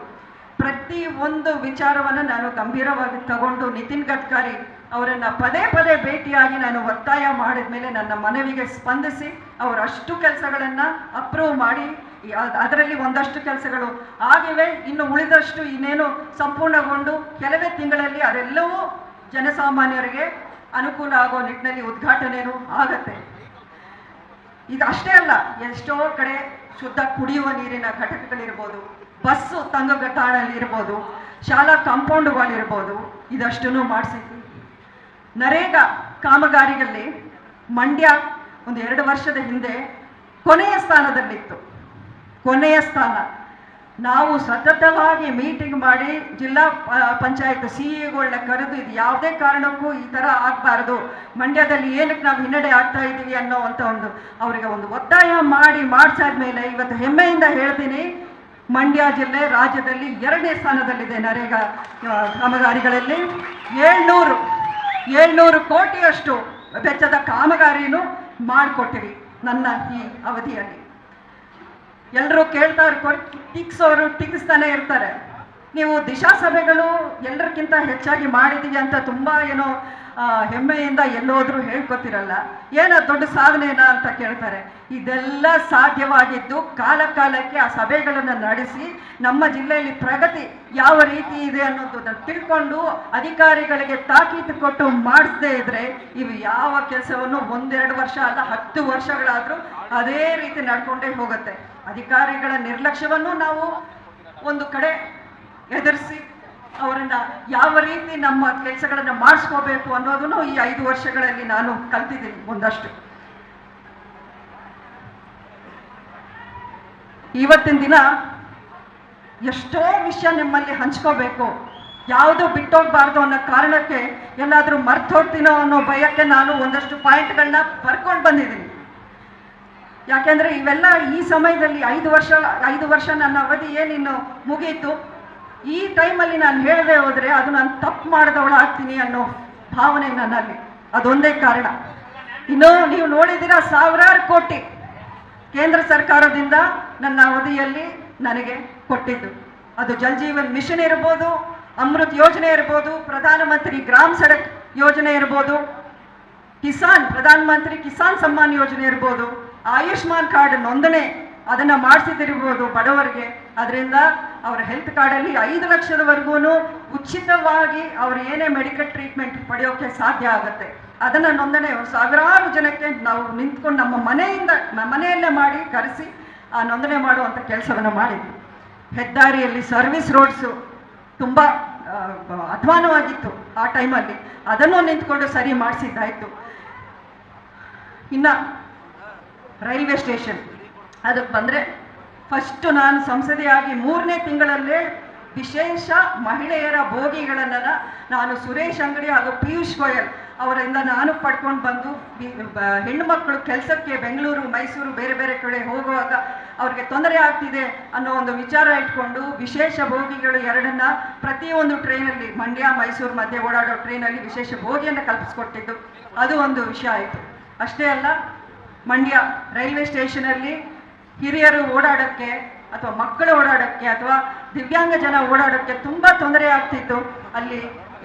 ಪ್ರತಿ ಒಂದು ವಿಚಾರವನ್ನು ನಾನು ಗಂಭೀರವಾಗಿ ತಗೊಂಡು ನಿತಿನ್ ಗಡ್ಕರಿ ಅವರನ್ನು ಪದೇ ಪದೇ ಭೇಟಿಯಾಗಿ ನಾನು ಒತ್ತಾಯ ಮಾಡಿದ ಮೇಲೆ ನನ್ನ ಮನವಿಗೆ ಸ್ಪಂದಿಸಿ ಅವರಷ್ಟು ಕೆಲಸಗಳನ್ನು ಅಪ್ರೂವ್ ಮಾಡಿ ಅದರಲ್ಲಿ ಒಂದಷ್ಟು ಕೆಲಸಗಳು ಆಗಿವೆ, ಇನ್ನು ಉಳಿದಷ್ಟು ಇನ್ನೇನು ಸಂಪೂರ್ಣಗೊಂಡು ಕೆಲವೇ ತಿಂಗಳಲ್ಲಿ ಅದೆಲ್ಲವೂ ಜನಸಾಮಾನ್ಯರಿಗೆ ಅನುಕೂಲ ಆಗೋ ನಿಟ್ಟಿನಲ್ಲಿ ಉದ್ಘಾಟನೆಯೂ ಆಗತ್ತೆ. ಇದು ಅಷ್ಟೇ ಅಲ್ಲ, ಎಷ್ಟೋ ಕಡೆ ಶುದ್ಧ ಕುಡಿಯುವ ನೀರಿನ ಘಟಕಗಳಿರ್ಬೋದು, ಬಸ್ಸು ತಂಗುಗಟ್ಟಾಣಲ್ಲಿರ್ಬೋದು, ಶಾಲಾ ಕಾಂಪೌಂಡ್ಗಳಿರ್ಬೋದು, ಇದಷ್ಟನ್ನು ಮಾಡಿಸಿದ್ವಿ. ನರೇಗಾ ಕಾಮಗಾರಿಗಳಲ್ಲಿ ಮಂಡ್ಯ ಒಂದು 2 ವರ್ಷದ ಹಿಂದೆ ಕೊನೆಯ ಸ್ಥಾನದಲ್ಲಿತ್ತು. ಕೊನೆಯ ಸ್ಥಾನ. ನಾವು ಸತತವಾಗಿ ಮೀಟಿಂಗ್ ಮಾಡಿ ಜಿಲ್ಲಾ ಪಂಚಾಯತ್ ಸಿಇಒಗಳನ್ನ ಕರೆದು ಇದು ಯಾವುದೇ ಕಾರಣಕ್ಕೂ ಈ ಥರ ಆಗಬಾರ್ದು, ಮಂಡ್ಯದಲ್ಲಿ ಏನಕ್ಕೆ ನಾವು ಹಿನ್ನಡೆ ಆಗ್ತಾ ಇದ್ದೀವಿ ಅನ್ನೋ ಅಂತ ಅವರಿಗೆ ಒಂದು ಒತ್ತಾಯ ಮಾಡಿ ಮಾಡಿಸಾದ್ಮೇಲೆ ಇವತ್ತು ಹೆಮ್ಮೆಯಿಂದ ಹೇಳ್ತೀನಿ, ಮಂಡ್ಯ ಜಿಲ್ಲೆ ರಾಜ್ಯದಲ್ಲಿ 2ನೇ ಸ್ಥಾನದಲ್ಲಿದೆ. ನರೇಗಾ ಕಾಮಗಾರಿಗಳಲ್ಲಿ 700 ಕೋಟಿಯಷ್ಟು ವೆಚ್ಚದ ಕಾಮಗಾರಿನೂ ಮಾಡಿಕೊಟ್ಟಿವಿ ನನ್ನ ಈ ಅವಧಿಯಲ್ಲಿ. ಎಲ್ಲರೂ ಕೇಳ್ತಾರೆ, ಟಿಕ್ಸೋರು ಟಿಕ್ಸ್ತಾನೆ ಇರ್ತಾರೆ, ನೀವು ದಿಶಾ ಸಭೆಗಳು ಎಲ್ಲರಿಗಿಂತ ಹೆಚ್ಚಾಗಿ ಮಾಡಿದ್ದೀವಿ ಅಂತ ತುಂಬ ಏನೋ ಹೆಮ್ಮೆಯಿಂದ ಎಲ್ಲೋದ್ರೂ ಹೇಳ್ಕೊತಿರಲ್ಲ, ಏನೋ ದೊಡ್ಡ ಸಾಧನೆನಾ ಅಂತ ಕೇಳ್ತಾರೆ. ಇದೆಲ್ಲ ಸಾಧ್ಯವಾಗಿದ್ದು ಕಾಲಕ್ಕೆ ಆ ಸಭೆಗಳನ್ನು ನಡೆಸಿ ನಮ್ಮ ಜಿಲ್ಲೆಯಲ್ಲಿ ಪ್ರಗತಿ ಯಾವ ರೀತಿ ಇದೆ ಅನ್ನೋದನ್ನು ತಿಳ್ಕೊಂಡು ಅಧಿಕಾರಿಗಳಿಗೆ ತಾಕೀತು ಕೊಟ್ಟು ಮಾಡಿಸದೇ ಇದ್ರೆ ಇವು ಯಾವ ಕೆಲಸವನ್ನು 1-2 ವರ್ಷ ಅಲ್ಲ 10 ವರ್ಷಗಳಾದರೂ ಅದೇ ರೀತಿ ನಡ್ಕೊಂಡೇ ಹೋಗುತ್ತೆ. ಅಧಿಕಾರಿಗಳ ನಿರ್ಲಕ್ಷ್ಯವನ್ನು ನಾವು ಒಂದು ಕಡೆ ಎದುರಿಸಿ ಅವರನ್ನ ಯಾವ ರೀತಿ ನಮ್ಮ ಕೆಲಸಗಳನ್ನು ಮಾಡಿಸ್ಕೋಬೇಕು ಅನ್ನೋದನ್ನು ಈ 5 ವರ್ಷಗಳಲ್ಲಿ ನಾನು ಕಲ್ತಿದ್ದೀನಿ ಒಂದಷ್ಟು. ಇವತ್ತಿನ ದಿನ ಎಷ್ಟೋ ವಿಷಯ ನಿಮ್ಮಲ್ಲಿ ಹಂಚ್ಕೋಬೇಕು, ಯಾವುದು ಬಿಟ್ಟೋಗ್ಬಾರ್ದು ಅನ್ನೋ ಕಾರಣಕ್ಕೆ ಎಲ್ಲಾದರೂ ಮರ್ತು ಹೋಗ್ತೀನೋ ಅನ್ನೋ ಭಯಕ್ಕೆ ನಾನು ಒಂದಷ್ಟು ಪಾಯಿಂಟ್ಗಳನ್ನ ಬರ್ಕೊಂಡು ಬಂದಿದ್ದೀನಿ. ಯಾಕೆಂದ್ರೆ ಇವೆಲ್ಲ ಈ ಸಮಯದಲ್ಲಿ 5 ವರ್ಷ ನನ್ನ ಅವಧಿ ಏನಿನ್ನು ಮುಗೀತು, ಈ ಟೈಮಲ್ಲಿ ನಾನು ಹೇಳದೆ ಹೋದರೆ ಅದು ನಾನು ತಪ್ಪು ಮಾಡಿದವಳು ಆಗ್ತೀನಿ ಅನ್ನೋ ಭಾವನೆ ನನ್ನಲ್ಲಿ. ಅದೊಂದೇ ಕಾರಣ. ಇನ್ನು ನೀವು ನೋಡಿದ್ದೀರಾ, 1000 ಕೋಟಿ ಕೇಂದ್ರ ಸರ್ಕಾರದಿಂದ ನನ್ನ ಅವಧಿಯಲ್ಲಿ ನನಗೆ ಕೊಟ್ಟಿದ್ದು. ಅದು ಜಲ್ ಜೀವನ್ ಮಿಷನ್ ಇರ್ಬೋದು, ಅಮೃತ್ ಯೋಜನೆ ಇರ್ಬೋದು, ಪ್ರಧಾನಮಂತ್ರಿ ಗ್ರಾಮ ಸಡಕ್ ಯೋಜನೆ ಇರ್ಬೋದು, ಪ್ರಧಾನಮಂತ್ರಿ ಕಿಸಾನ್ ಸಮ್ಮಾನ್ ಯೋಜನೆ ಇರ್ಬೋದು, ಆಯುಷ್ಮಾನ್ ಕಾರ್ಡ್ ನೋಂದಣಿ ಅದನ್ನು ಮಾಡಿಸಿದಿರ್ಬೋದು ಬಡವರಿಗೆ. ಅದರಿಂದ ಅವರ ಹೆಲ್ತ್ ಕಾರ್ಡಲ್ಲಿ 5 ಲಕ್ಷದವರೆಗೂ ಉಚಿತವಾಗಿ ಅವರು ಏನೇ ಮೆಡಿಕಲ್ ಟ್ರೀಟ್ಮೆಂಟ್ ಪಡೆಯೋಕ್ಕೆ ಸಾಧ್ಯ ಆಗುತ್ತೆ. ಅದನ್ನು ನೋಂದಣಿ ಸಾವಿರಾರು ಜನಕ್ಕೆ ನಾವು ನಿಂತ್ಕೊಂಡು ನಮ್ಮ ಮನೆಯಲ್ಲೇ ಮಾಡಿ ಕರೆಸಿ ಆ ನೋಂದಣಿ ಮಾಡುವಂಥ ಕೆಲಸವನ್ನು ಮಾಡಿದ್ವಿ. ಹೆದ್ದಾರಿಯಲ್ಲಿ ಸರ್ವಿಸ್ ರೋಡ್ಸು ತುಂಬ ಅಧ್ವಾನವಾಗಿತ್ತು ಆ ಟೈಮಲ್ಲಿ, ಅದನ್ನು ನಿಂತ್ಕೊಂಡು ಸರಿ ಮಾಡಿಸಿದ್ದಾಯಿತು. ಇನ್ನು ರೈಲ್ವೆ ಸ್ಟೇಷನ್ ಅದಕ್ಕೆ ಬಂದರೆ, ಫಸ್ಟು ನಾನು ಸಂಸದೆಯಾಗಿ 3ನೇ ತಿಂಗಳಲ್ಲೇ ವಿಶೇಷ ಮಹಿಳೆಯರ ಬೋಗಿಗಳನ್ನು ನಾನು ಸುರೇಶ್ ಅಂಗಡಿ ಹಾಗೂ ಪಿಯೂಷ್ ಗೋಯಲ್ ಅವರಿಂದ ನಾನು ಪಡ್ಕೊಂಡು ಬಂದು ಹೆಣ್ಣು ಮಕ್ಕಳು ಕೆಲಸಕ್ಕೆ ಬೆಂಗಳೂರು ಮೈಸೂರು ಬೇರೆ ಬೇರೆ ಕಡೆ ಹೋಗುವಾಗ ಅವ್ರಿಗೆ ತೊಂದರೆ ಆಗ್ತಿದೆ ಅನ್ನೋ ಒಂದು ವಿಚಾರ ಇಟ್ಕೊಂಡು ವಿಶೇಷ ಬೋಗಿಗಳು 2 ಪ್ರತಿಯೊಂದು ಟ್ರೈನಲ್ಲಿ ಮಂಡ್ಯ ಮೈಸೂರು ಮಧ್ಯೆ ಓಡಾಡೋ ಟ್ರೈನಲ್ಲಿ ವಿಶೇಷ ಬೋಗಿಯನ್ನು ಕಲ್ಪಿಸ್ಕೊಟ್ಟಿದ್ದು ಅದು ಒಂದು ವಿಷಯ ಆಯಿತು. ಅಷ್ಟೇ ಅಲ್ಲ, ಮಂಡ್ಯ ರೈಲ್ವೆ ಸ್ಟೇಷನಲ್ಲಿ ಹಿರಿಯರು ಓಡಾಡೋಕ್ಕೆ ಅಥವಾ ಮಕ್ಕಳು ಓಡಾಡೋಕ್ಕೆ ಅಥವಾ ದಿವ್ಯಾಂಗ ಜನ ಓಡಾಡೋಕ್ಕೆ ತುಂಬ ತೊಂದರೆ ಆಗ್ತಿತ್ತು. ಅಲ್ಲಿ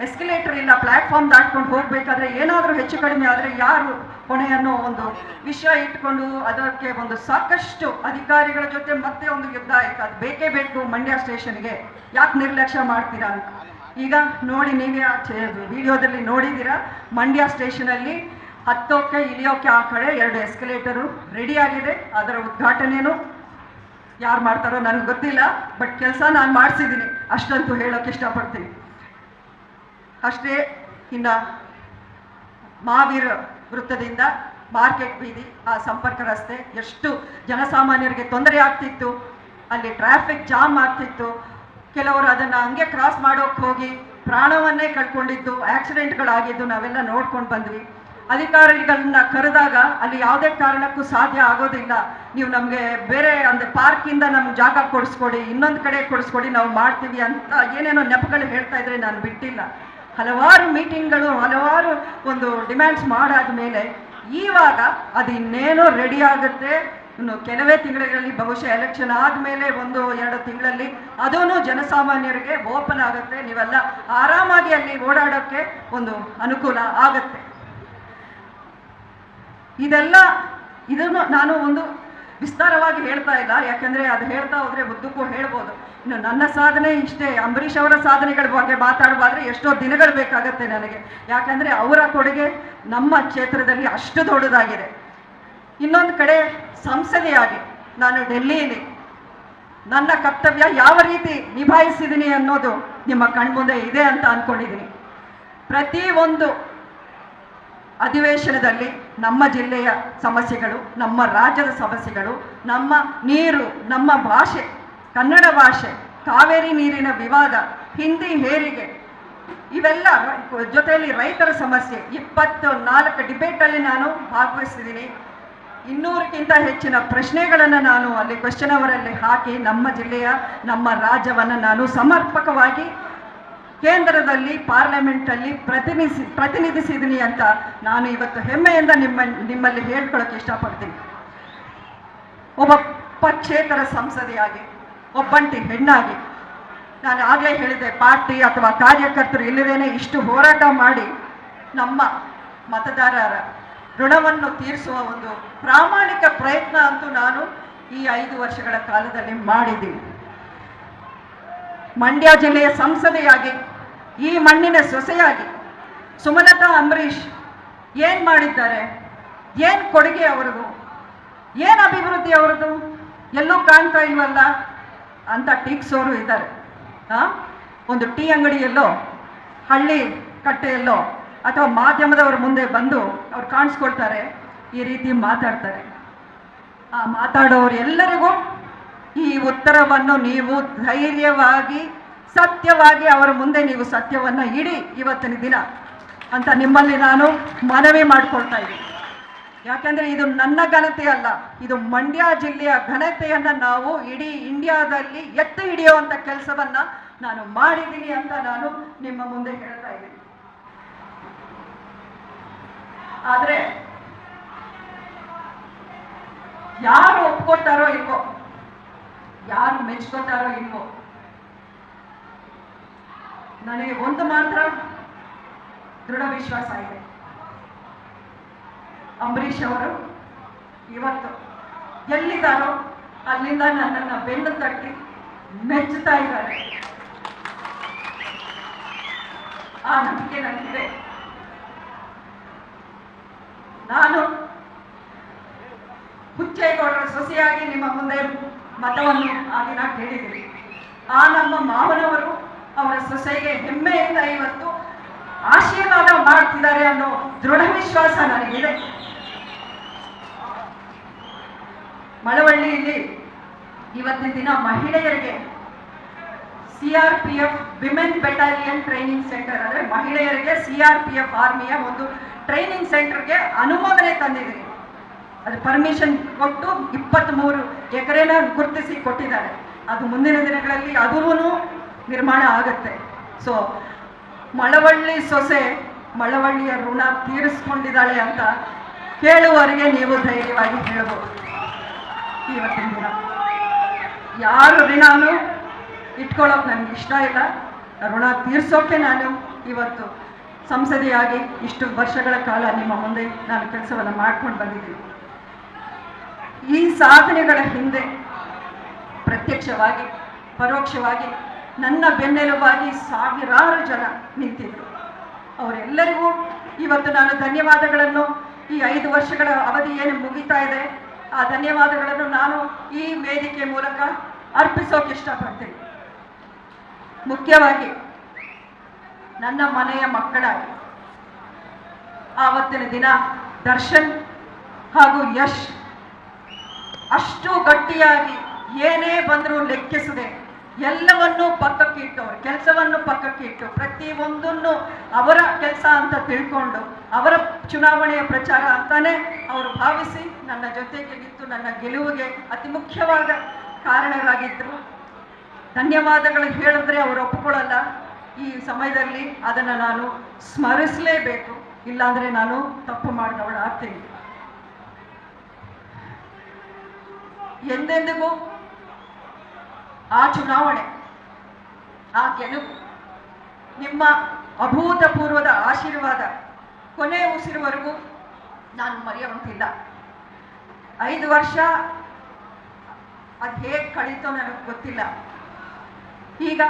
ಎಸ್ಕಲೇಟರ್ ಇಲ್ಲ, ಪ್ಲಾಟ್ಫಾರ್ಮ್ ದಾಟ್ಕೊಂಡು ಹೋಗಬೇಕಾದ್ರೆ ಏನಾದರೂ ಹೆಚ್ಚು ಕಡಿಮೆ ಆದರೆ ಯಾರು ಹೊಣೆ ಅನ್ನೋ ಒಂದು ವಿಷಯ ಇಟ್ಕೊಂಡು ಅದಕ್ಕೆ ಒಂದು ಸಾಕಷ್ಟು ಅಧಿಕಾರಿಗಳ ಜೊತೆ ಮತ್ತೆ ಒಂದು ಯುದ್ಧ ಆಯಿತು. ಅದು ಬೇಕೇ ಬೇಕು ಮಂಡ್ಯ ಸ್ಟೇಷನ್ಗೆ, ಯಾಕೆ ನಿರ್ಲಕ್ಷ್ಯ ಮಾಡ್ತೀರಾ ಅಂತ. ಈಗ ನೋಡಿ, ನೀವೇ ವಿಡಿಯೋದಲ್ಲಿ ನೋಡಿದ್ದೀರಾ, ಮಂಡ್ಯ ಸ್ಟೇಷನಲ್ಲಿ ಹತ್ತೋಕ್ಕೆ ಇಳಿಯೋಕ್ಕೆ ಆ ಕಡೆ 2 ಎಸ್ಕಲೇಟರು ರೆಡಿ ಆಗಿದೆ. ಅದರ ಉದ್ಘಾಟನೆಯೂ ಯಾರು ಮಾಡ್ತಾರೋ ನನಗೆ ಗೊತ್ತಿಲ್ಲ, ಬಟ್ ಕೆಲಸ ನಾನು ಮಾಡಿಸಿದ್ದೀನಿ ಅಷ್ಟಂತೂ ಹೇಳೋಕ್ಕೆ ಇಷ್ಟಪಡ್ತೀನಿ. ಅಷ್ಟೇ, ಇನ್ನು ಮಹಾವೀರ ವೃತ್ತದಿಂದ ಮಾರ್ಕೆಟ್ ಬೀದಿ ಆ ಸಂಪರ್ಕ ರಸ್ತೆ ಎಷ್ಟು ಜನಸಾಮಾನ್ಯರಿಗೆ ತೊಂದರೆ ಆಗ್ತಿತ್ತು, ಅಲ್ಲಿ ಟ್ರಾಫಿಕ್ ಜಾಮ್ ಆಗ್ತಿತ್ತು. ಕೆಲವರು ಅದನ್ನು ಹಂಗೆ ಕ್ರಾಸ್ ಮಾಡೋಕ್ಕೆ ಹೋಗಿ ಪ್ರಾಣವನ್ನೇ ಕಳ್ಕೊಂಡಿದ್ದು, ಆಕ್ಸಿಡೆಂಟ್ಗಳಾಗಿದ್ದು ನಾವೆಲ್ಲ ನೋಡ್ಕೊಂಡು ಬಂದ್ವಿ. ಅಧಿಕಾರಿಗಳನ್ನ ಕರೆದಾಗ ಅಲ್ಲಿ ಯಾವುದೇ ಕಾರಣಕ್ಕೂ ಸಾಧ್ಯ ಆಗೋದಿಲ್ಲ, ನೀವು ನಮಗೆ ಬೇರೆ ಅಂದರೆ ಪಾರ್ಕಿಂದ ನಮ್ಗೆ ಜಾಗ ಕೊಡಿಸ್ಕೊಡಿ, ಇನ್ನೊಂದು ಕಡೆ ಕೊಡಿಸ್ಕೊಡಿ, ನಾವು ಮಾಡ್ತೀವಿ ಅಂತ ಏನೇನೋ ನೆಪಗಳು ಹೇಳ್ತಾ ಇದ್ರೆ ನಾನು ಬಿಟ್ಟಿಲ್ಲ. ಹಲವಾರು ಮೀಟಿಂಗ್ಗಳು, ಹಲವಾರು ಒಂದು ಡಿಮ್ಯಾಂಡ್ಸ್ ಮಾಡಾದ ಮೇಲೆ ಇವಾಗ ಅದು ಇನ್ನೇನೋ ರೆಡಿ ಆಗುತ್ತೆ. ಇನ್ನು ಕೆಲವೇ ತಿಂಗಳಲ್ಲಿ ಬಹುಶಃ ಎಲೆಕ್ಷನ್ ಆದಮೇಲೆ 1-2 ತಿಂಗಳಲ್ಲಿ ಅದೂ ಜನಸಾಮಾನ್ಯರಿಗೆ ಓಪನ್ ಆಗುತ್ತೆ. ನೀವೆಲ್ಲ ಆರಾಮಾಗಿ ಅಲ್ಲಿ ಓಡಾಡೋಕ್ಕೆ ಒಂದು ಅನುಕೂಲ ಆಗುತ್ತೆ. ಇದನ್ನು ನಾನು ಒಂದು ವಿಸ್ತಾರವಾಗಿ ಹೇಳ್ತಾ ಇಲ್ಲ, ಯಾಕಂದರೆ ಅದು ಹೇಳ್ತಾ ಹೋದರೆ ಉದ್ದಕ್ಕೂ ಹೇಳ್ಬೋದು. ಇನ್ನು ನನ್ನ ಸಾಧನೆ ಇಷ್ಟೇ. ಅಂಬರೀಷ್ ಅವರ ಸಾಧನೆಗಳ ಬಗ್ಗೆ ಮಾತಾಡಬಾದ್ರೆ ಎಷ್ಟೋ ದಿನಗಳು ಬೇಕಾಗತ್ತೆ ನನಗೆ, ಯಾಕಂದರೆ ಅವರ ಕೊಡುಗೆ ನಮ್ಮ ಕ್ಷೇತ್ರದಲ್ಲಿ ಅಷ್ಟು ದೊಡ್ಡದಾಗಿದೆ. ಇನ್ನೊಂದು ಕಡೆ ಸಂಸದೆಯಾಗಿ ನಾನು ಡೆಲ್ಲಿಯಲ್ಲಿ ನನ್ನ ಕರ್ತವ್ಯ ಯಾವ ರೀತಿ ನಿಭಾಯಿಸಿದ್ದೀನಿ ಅನ್ನೋದು ನಿಮ್ಮ ಕಣ್ಮುಂದೆ ಇದೆ ಅಂತ ಅಂದ್ಕೊಂಡಿದ್ದೀನಿ. ಪ್ರತಿಯೊಂದು ಅಧಿವೇಶನದಲ್ಲಿ ನಮ್ಮ ಜಿಲ್ಲೆಯ ಸಮಸ್ಯೆಗಳು, ನಮ್ಮ ರಾಜ್ಯದ ಸಮಸ್ಯೆಗಳು, ನಮ್ಮ ನೀರು, ನಮ್ಮ ಭಾಷೆ, ಕನ್ನಡ ಭಾಷೆ, ಕಾವೇರಿ ನೀರಿನ ವಿವಾದ, ಹಿಂದಿ ಹೇರಿಗೆ, ಇವೆಲ್ಲ ಜೊತೆಯಲ್ಲಿ ರೈತರ ಸಮಸ್ಯೆ 24 ಡಿಬೇಟಲ್ಲಿ ನಾನು ಭಾಗವಹಿಸಿದ್ದೀನಿ. 200ಕ್ಕಿಂತ ಹೆಚ್ಚಿನ ಪ್ರಶ್ನೆಗಳನ್ನು ನಾನು ಅಲ್ಲಿ ಕ್ವೆಶ್ಚನ್ ಅವರಲ್ಲಿ ಹಾಕಿ ನಮ್ಮ ಜಿಲ್ಲೆಯ, ನಮ್ಮ ರಾಜ್ಯವನ್ನು ನಾನು ಸಮರ್ಪಕವಾಗಿ ಕೇಂದ್ರದಲ್ಲಿ ಪಾರ್ಲಿಮೆಂಟಲ್ಲಿ ಪ್ರತಿನಿಧಿಸಿದ್ದೀನಿ ಅಂತ ನಾನು ಇವತ್ತು ಹೆಮ್ಮೆಯಿಂದ ನಿಮ್ಮಲ್ಲಿ ಹೇಳ್ಕೊಳ್ಳೋಕೆ ಇಷ್ಟಪಡ್ತೀನಿ. ಒಬ್ಬ ಪಕ್ಷೇತರ ಸಂಸದೆಯಾಗಿ, ಒಬ್ಬಂಟಿ ಹೆಣ್ಣಾಗಿ, ನಾನು ಆಗಲೇ ಹೇಳಿದೆ, ಪಾರ್ಟಿ ಅಥವಾ ಕಾರ್ಯಕರ್ತರು ಇಲ್ಲದೇನೆ ಇಷ್ಟು ಹೋರಾಟ ಮಾಡಿ ನಮ್ಮ ಮತದಾರರ ಋಣವನ್ನು ತೀರಿಸುವ ಒಂದು ಪ್ರಾಮಾಣಿಕ ಪ್ರಯತ್ನ ಅಂತೂ ನಾನು ಈ 5 ವರ್ಷಗಳ ಕಾಲದಲ್ಲಿ ಮಾಡಿದ್ದೀನಿ. ಮಂಡ್ಯ ಜಿಲ್ಲೆಯ ಸಂಸದೆಯಾಗಿ, ಈ ಮಣ್ಣಿನ ಸೊಸೆಯಾಗಿ ಸುಮಲತಾ ಅಂಬರೀಷ್ ಏನು ಮಾಡಿದ್ದಾರೆ, ಏನು ಕೊಡುಗೆ ಅವರದು, ಏನು ಅಭಿವೃದ್ಧಿ ಅವರದು, ಎಲ್ಲೂ ಕಾಣ್ತಾ ಇಲ್ವಲ್ಲ ಅಂತ ಟೀಕ್ಸೋರು ಇದ್ದಾರೆ. ಒಂದು ಟೀ ಅಂಗಡಿಯಲ್ಲೋ, ಹಳ್ಳಿ ಕಟ್ಟೆಯಲ್ಲೋ ಅಥವಾ ಮಾಧ್ಯಮದವ್ರ ಮುಂದೆ ಬಂದು ಅವ್ರು ಕಾಣಿಸ್ಕೊಳ್ತಾರೆ, ಈ ರೀತಿ ಮಾತಾಡ್ತಾರೆ. ಆ ಮಾತಾಡೋರು ಎಲ್ಲರಿಗೂ ಈ ಉತ್ತರವನ್ನು ನೀವು ಧೈರ್ಯವಾಗಿ, ಸತ್ಯವಾಗಿ ಅವರ ಮುಂದೆ ನೀವು ಸತ್ಯವನ್ನು ಇಡಿ ಇವತ್ತಿನ ದಿನ ಅಂತ ನಿಮ್ಮಲ್ಲಿ ನಾನು ಮನವಿ ಮಾಡಿಕೊಳ್ತಾ ಇದ್ದೀನಿ. ಯಾಕೆಂದರೆ ಇದು ನನ್ನ ಘನತೆ ಅಲ್ಲ, ಇದು ಮಂಡ್ಯ ಜಿಲ್ಲೆಯ ಘನತೆಯನ್ನು ನಾವು ಇಡೀ ಇಂಡಿಯಾದಲ್ಲಿ ಎತ್ತಿ ಹಿಡಿಯುವಂಥ ಕೆಲಸವನ್ನು ನಾನು ಮಾಡಿದ್ದೀನಿ ಅಂತ ನಾನು ನಿಮ್ಮ ಮುಂದೆ ಹೇಳ್ತಾ ಇದ್ದೀನಿ. ಆದರೆ ಯಾರು ಒಪ್ಕೊತಾರೋ ಇಲ್ವೋ, ಯಾರು ಮೆಚ್ಕೋತಾರೋ ಇಲ್ವೋ, ನನಗೆ ಒಂದು ಮಾತ್ರ ದೃಢ ವಿಶ್ವಾಸ ಇದೆ, ಅಂಬರೀಷ್ ಅವರು ಇವತ್ತು ಎಲ್ಲಿದ್ದಾರೋ ಅಲ್ಲಿಂದ ನನ್ನನ್ನು ಬೆನ್ನು ತಟ್ಟಿ ಮೆಚ್ಚುತ್ತಾ ಇದ್ದಾರೆ. ಆ ನಂಬಿಕೆ ನನಗಿದೆ. ನಾನು ಹುಚ್ಚೇಗೌಡರ ಸೊಸೆಯಾಗಿ ನಿಮ್ಮ ಮುಂದೆ ಮತವನ್ನು ಆ ದಿನ ಕೇಳಿದ್ದೀನಿ. ಆ ನಮ್ಮ ಮಾವನವರು ಅವರ ಸೊಸೆಗೆ ಹೆಮ್ಮೆಯಿಂದ ಇವತ್ತು ಆಶೀರ್ವಾದ ಮಾಡ್ತಿದ್ದಾರೆ ಅನ್ನೋ ದೃಢ ವಿಶ್ವಾಸ ನನಗಿದೆ. ಮಳವಳ್ಳಿಯಲ್ಲಿ ಇವತ್ತಿನ ದಿನ ಮಹಿಳೆಯರಿಗೆ CRPF women battalion training centre, ಅಂದರೆ ಮಹಿಳೆಯರಿಗೆ CRPF ಆರ್ಮಿಯ ಒಂದು ಟ್ರೈನಿಂಗ್ ಸೆಂಟರ್ಗೆ ಅನುಮೋದನೆ ತಂದಿದ್ದೀನಿ. ಅದು ಪರ್ಮಿಷನ್ ಕೊಟ್ಟು 23 ಎಕರೆನ ಗುರುತಿಸಿ ಕೊಟ್ಟಿದ್ದಾರೆ. ಅದು ಮುಂದಿನ ದಿನಗಳಲ್ಲಿ ಅದೂ ನಿರ್ಮಾಣ ಆಗುತ್ತೆ. ಸೊ ಮಳವಳ್ಳಿ ಸೊಸೆ ಮಳವಳ್ಳಿಯ ಋಣ ತೀರಿಸ್ಕೊಂಡಿದ್ದಾಳೆ ಅಂತ ಕೇಳುವವರಿಗೆ ನೀವು ಧೈರ್ಯವಾಗಿ ಹೇಳ್ಬೋದು. ಇವತ್ತಿನ ದಿನ ಯಾರು ಋಣನೂ ಇಟ್ಕೊಳ್ಳೋಕೆ ನನಗೆ ಇಷ್ಟ ಇಲ್ಲ. ಋಣ ತೀರ್ಸೋಕೆ ನಾನು ಇವತ್ತು ಸಂಸದೆಯಾಗಿ ಇಷ್ಟು ವರ್ಷಗಳ ಕಾಲ ನಿಮ್ಮ ಮುಂದೆ ನಾನು ಕೆಲಸವನ್ನು ಮಾಡ್ಕೊಂಡು ಬಂದಿದ್ದೀನಿ. ಈ ಸಾಧನೆಗಳ ಹಿಂದೆ ಪ್ರತ್ಯಕ್ಷವಾಗಿ ಪರೋಕ್ಷವಾಗಿ ನನ್ನ ಬೆನ್ನೆಲುಬಾಗಿ ಸಾವಿರಾರು ಜನ ನಿಂತಿದ್ದರು. ಅವರೆಲ್ಲರಿಗೂ ಇವತ್ತು ನಾನು ಧನ್ಯವಾದಗಳನ್ನು, ಈ 5 ವರ್ಷಗಳ ಅವಧಿ ಏನು ಮುಗಿತಾ ಇದೆ ಆ ಧನ್ಯವಾದಗಳನ್ನು ನಾನು ಈ ವೇದಿಕೆ ಮೂಲಕ ಅರ್ಪಿಸೋಕೆ ಇಷ್ಟಪಡ್ತೀನಿ. ಮುಖ್ಯವಾಗಿ ನನ್ನ ಮನೆಯ ಮಕ್ಕಳಾಗಿ ಆವತ್ತಿನ ದಿನ ದರ್ಶನ್ ಹಾಗೂ ಯಶ್ ಅಷ್ಟು ಗಟ್ಟಿಯಾಗಿ ಏನೇ ಬಂದರೂ ಲೆಕ್ಕಿಸದೆ ಎಲ್ಲವನ್ನೂ ಪಕ್ಕಕ್ಕಿಟ್ಟು, ಅವ್ರ ಕೆಲಸವನ್ನು ಪಕ್ಕಕ್ಕಿಟ್ಟು, ಪ್ರತಿಯೊಂದನ್ನು ಅವರ ಕೆಲಸ ಅಂತ ತಿಳ್ಕೊಂಡು, ಅವರ ಚುನಾವಣೆಯ ಪ್ರಚಾರ ಅಂತಾನೆ ಅವರು ಭಾವಿಸಿ ನನ್ನ ಜೊತೆಗೆ ನಿಂತು ನನ್ನ ಗೆಲುವಿಗೆ ಅತಿ ಮುಖ್ಯವಾದ ಕಾರಣರಾಗಿದ್ದರು. ಧನ್ಯವಾದಗಳು ಹೇಳಿದ್ರೆ ಅವರು ಒಪ್ಪಿಕೊಳ್ಳಲ್ಲ. ಈ ಸಮಯದಲ್ಲಿ ಅದನ್ನು ನಾನು ಸ್ಮರಿಸಲೇಬೇಕು, ಇಲ್ಲಾಂದರೆ ನಾನು ತಪ್ಪು ಮಾಡಿದವಳು ಆಗ್ತೀನಿ. ಎಂದೆಂದಿಗೂ ಆ ಚುನಾವಣೆ, ಆ ಗೆಲುವು, ನಿಮ್ಮ ಅಭೂತಪೂರ್ವದ ಆಶೀರ್ವಾದ ಕೊನೆ ಉಸಿರುವರೆಗೂ ನಾನು ಮರೆಯುವಂತಿಲ್ಲ. 5 ವರ್ಷ ಅದು ಹೇಗೆ ಕಳೀತೋ ನನಗೆ ಗೊತ್ತಿಲ್ಲ. ಈಗ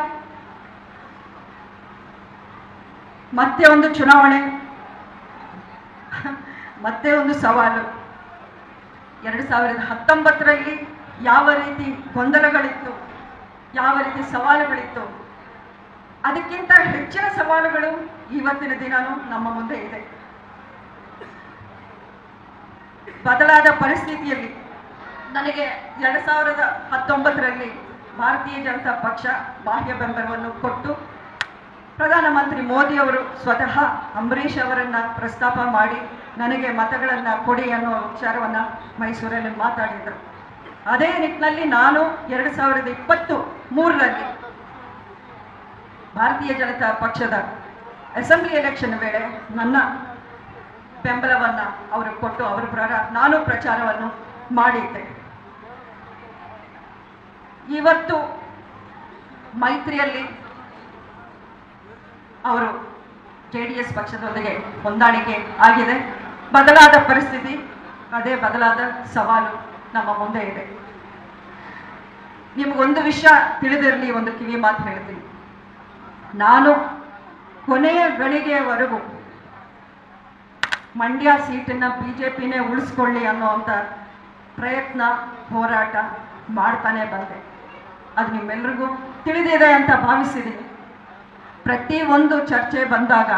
ಮತ್ತೆ ಒಂದು ಚುನಾವಣೆ, ಮತ್ತೆ ಒಂದು ಸವಾಲು. 2019ರಲ್ಲಿ ಯಾವ ರೀತಿ ಗೊಂದಲಗಳಿತ್ತು, ಯಾವ ರೀತಿ ಸವಾಲುಗಳಿತ್ತು, ಅದಕ್ಕಿಂತ ಹೆಚ್ಚಿನ ಸವಾಲುಗಳು ಇವತ್ತಿನ ದಿನನೂ ನಮ್ಮ ಮುಂದೆ ಇದೆ. ಬದಲಾದ ಪರಿಸ್ಥಿತಿಯಲ್ಲಿ ನನಗೆ 2019ರಲ್ಲಿ ಭಾರತೀಯ ಜನತಾ ಪಕ್ಷ ಬಾಹ್ಯ ಬೆಂಬಲವನ್ನು ಕೊಟ್ಟು ಪ್ರಧಾನಮಂತ್ರಿ ಮೋದಿ ಅವರು ಸ್ವತಃ ಅಂಬರೀಷ್ ಅವರನ್ನ ಪ್ರಸ್ತಾಪ ಮಾಡಿ ನನಗೆ ಮತಗಳನ್ನು ಕೊಡಿ ಅನ್ನೋ ವಿಚಾರವನ್ನು ಮೈಸೂರಲ್ಲಿ ಮಾತಾಡಿದರು. ಅದೇ ನಿಟ್ಟಿನಲ್ಲಿ ನಾನು 2023ರಲ್ಲಿ ಭಾರತೀಯ ಜನತಾ ಪಕ್ಷದ ಅಸೆಂಬ್ಲಿ ಎಲೆಕ್ಷನ್ ವೇಳೆ ನನ್ನ ಬೆಂಬಲವನ್ನು ಅವರು ಕೊಟ್ಟು ಅವರ ನಾನು ಪ್ರಚಾರವನ್ನು ಮಾಡಿದ್ದೆ. ಇವತ್ತು ಮೈತ್ರಿಯಲ್ಲಿ ಅವರು JDS ಪಕ್ಷದೊಂದಿಗೆ ಹೊಂದಾಣಿಕೆ ಆಗಿದೆ. ಬದಲಾದ ಪರಿಸ್ಥಿತಿ, ಅದೇ ಬದಲಾದ ಸವಾಲು ನಮ್ಮ ಮುಂದೆ ಇದೆ. ನಿಮಗೊಂದು ವಿಷಯ ತಿಳಿದಿರಲಿ, ಒಂದು ಕಿವಿ ಮಾತು ಹೇಳ್ತೀನಿ. ನಾನು ಕೊನೆಯ ಗಳಿಗೆಯವರೆಗೂ ಮಂಡ್ಯ ಸೀಟನ್ನು BJPನೇ ಉಳಿಸ್ಕೊಳ್ಳಿ ಅನ್ನೋವಂಥ ಪ್ರಯತ್ನ, ಹೋರಾಟ ಮಾಡ್ತಾನೆ ಬಂದೆ. ಅದು ನಿಮ್ಮೆಲ್ರಿಗೂ ತಿಳಿದಿದೆ ಅಂತ ಭಾವಿಸಿದ್ದೀನಿ. ಪ್ರತಿ ಒಂದು ಚರ್ಚೆ ಬಂದಾಗ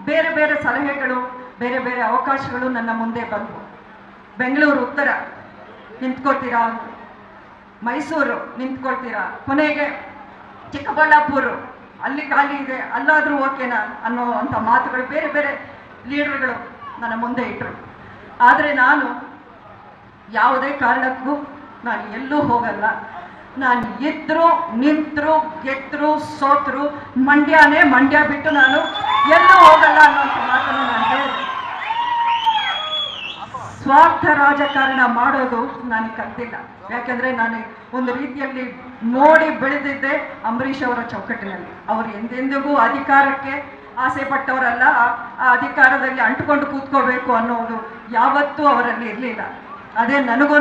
ಬೇರೆ ಬೇರೆ ಸಲಹೆಗಳು, ಬೇರೆ ಬೇರೆ ಅವಕಾಶಗಳು ನನ್ನ ಮುಂದೆ ಬಂದವು. ಬೆಂಗಳೂರು ಉತ್ತರ ನಿಂತ್ಕೊಳ್ತೀರಾ, ಮೈಸೂರು ನಿಂತ್ಕೊಳ್ತೀರಾ, ಕೊನೆಗೆ ಚಿಕ್ಕಬಳ್ಳಾಪುರ ಅಲ್ಲಿ ಖಾಲಿ ಇದೆ, ಅಲ್ಲಾದರೂ ಓಕೆನಾ ಅನ್ನೋ ಅಂಥ ಮಾತುಗಳು ಬೇರೆ ಬೇರೆ ಲೀಡರ್ಗಳು ನನ್ನ ಮುಂದೆ ಇಟ್ಟರು. ಆದರೆ ನಾನು ಯಾವುದೇ ಕಾರಣಕ್ಕೂ ನಾನು ಎಲ್ಲೂ ಹೋಗಲ್ಲ. ನಾನು ಇದ್ರು, ನಿಂತರು, ಗೆದ್ರು, ಸೋತರು, ಮಂಡ್ಯನೇ, ಮಂಡ್ಯ ಬಿಟ್ಟು ನಾನು ಎಲ್ಲೂ ಹೋಗಲ್ಲ ಅನ್ನೋಂಥ ಮಾತನ್ನು ನಾನು ಹೇಳಿದೆ. ಸ್ವಾರ್ಥ ರಾಜಕಾರಣ ಮಾಡೋದು ನನಗೆ ಕಲ್ತಿಲ್ಲ. ಯಾಕೆಂದರೆ ನಾನು ಒಂದು ರೀತಿಯಲ್ಲಿ ನೋಡಿ ಬೆಳೆದಿದ್ದೆ ಅಂಬರೀಷ್ ಅವರ ಚೌಕಟ್ಟಿನಲ್ಲಿ. ಅವರು ಎಂದೆಂದಿಗೂ ಅಧಿಕಾರಕ್ಕೆ ಆಸೆ ಪಟ್ಟವರಲ್ಲ, ಆ ಅಧಿಕಾರದಲ್ಲಿ ಅಂಟುಕೊಂಡು ಕೂತ್ಕೋಬೇಕು ಅನ್ನೋದು ಯಾವತ್ತೂ ಅವರಲ್ಲಿ ಇರಲಿಲ್ಲ. ಅದೇ ನನಗೂ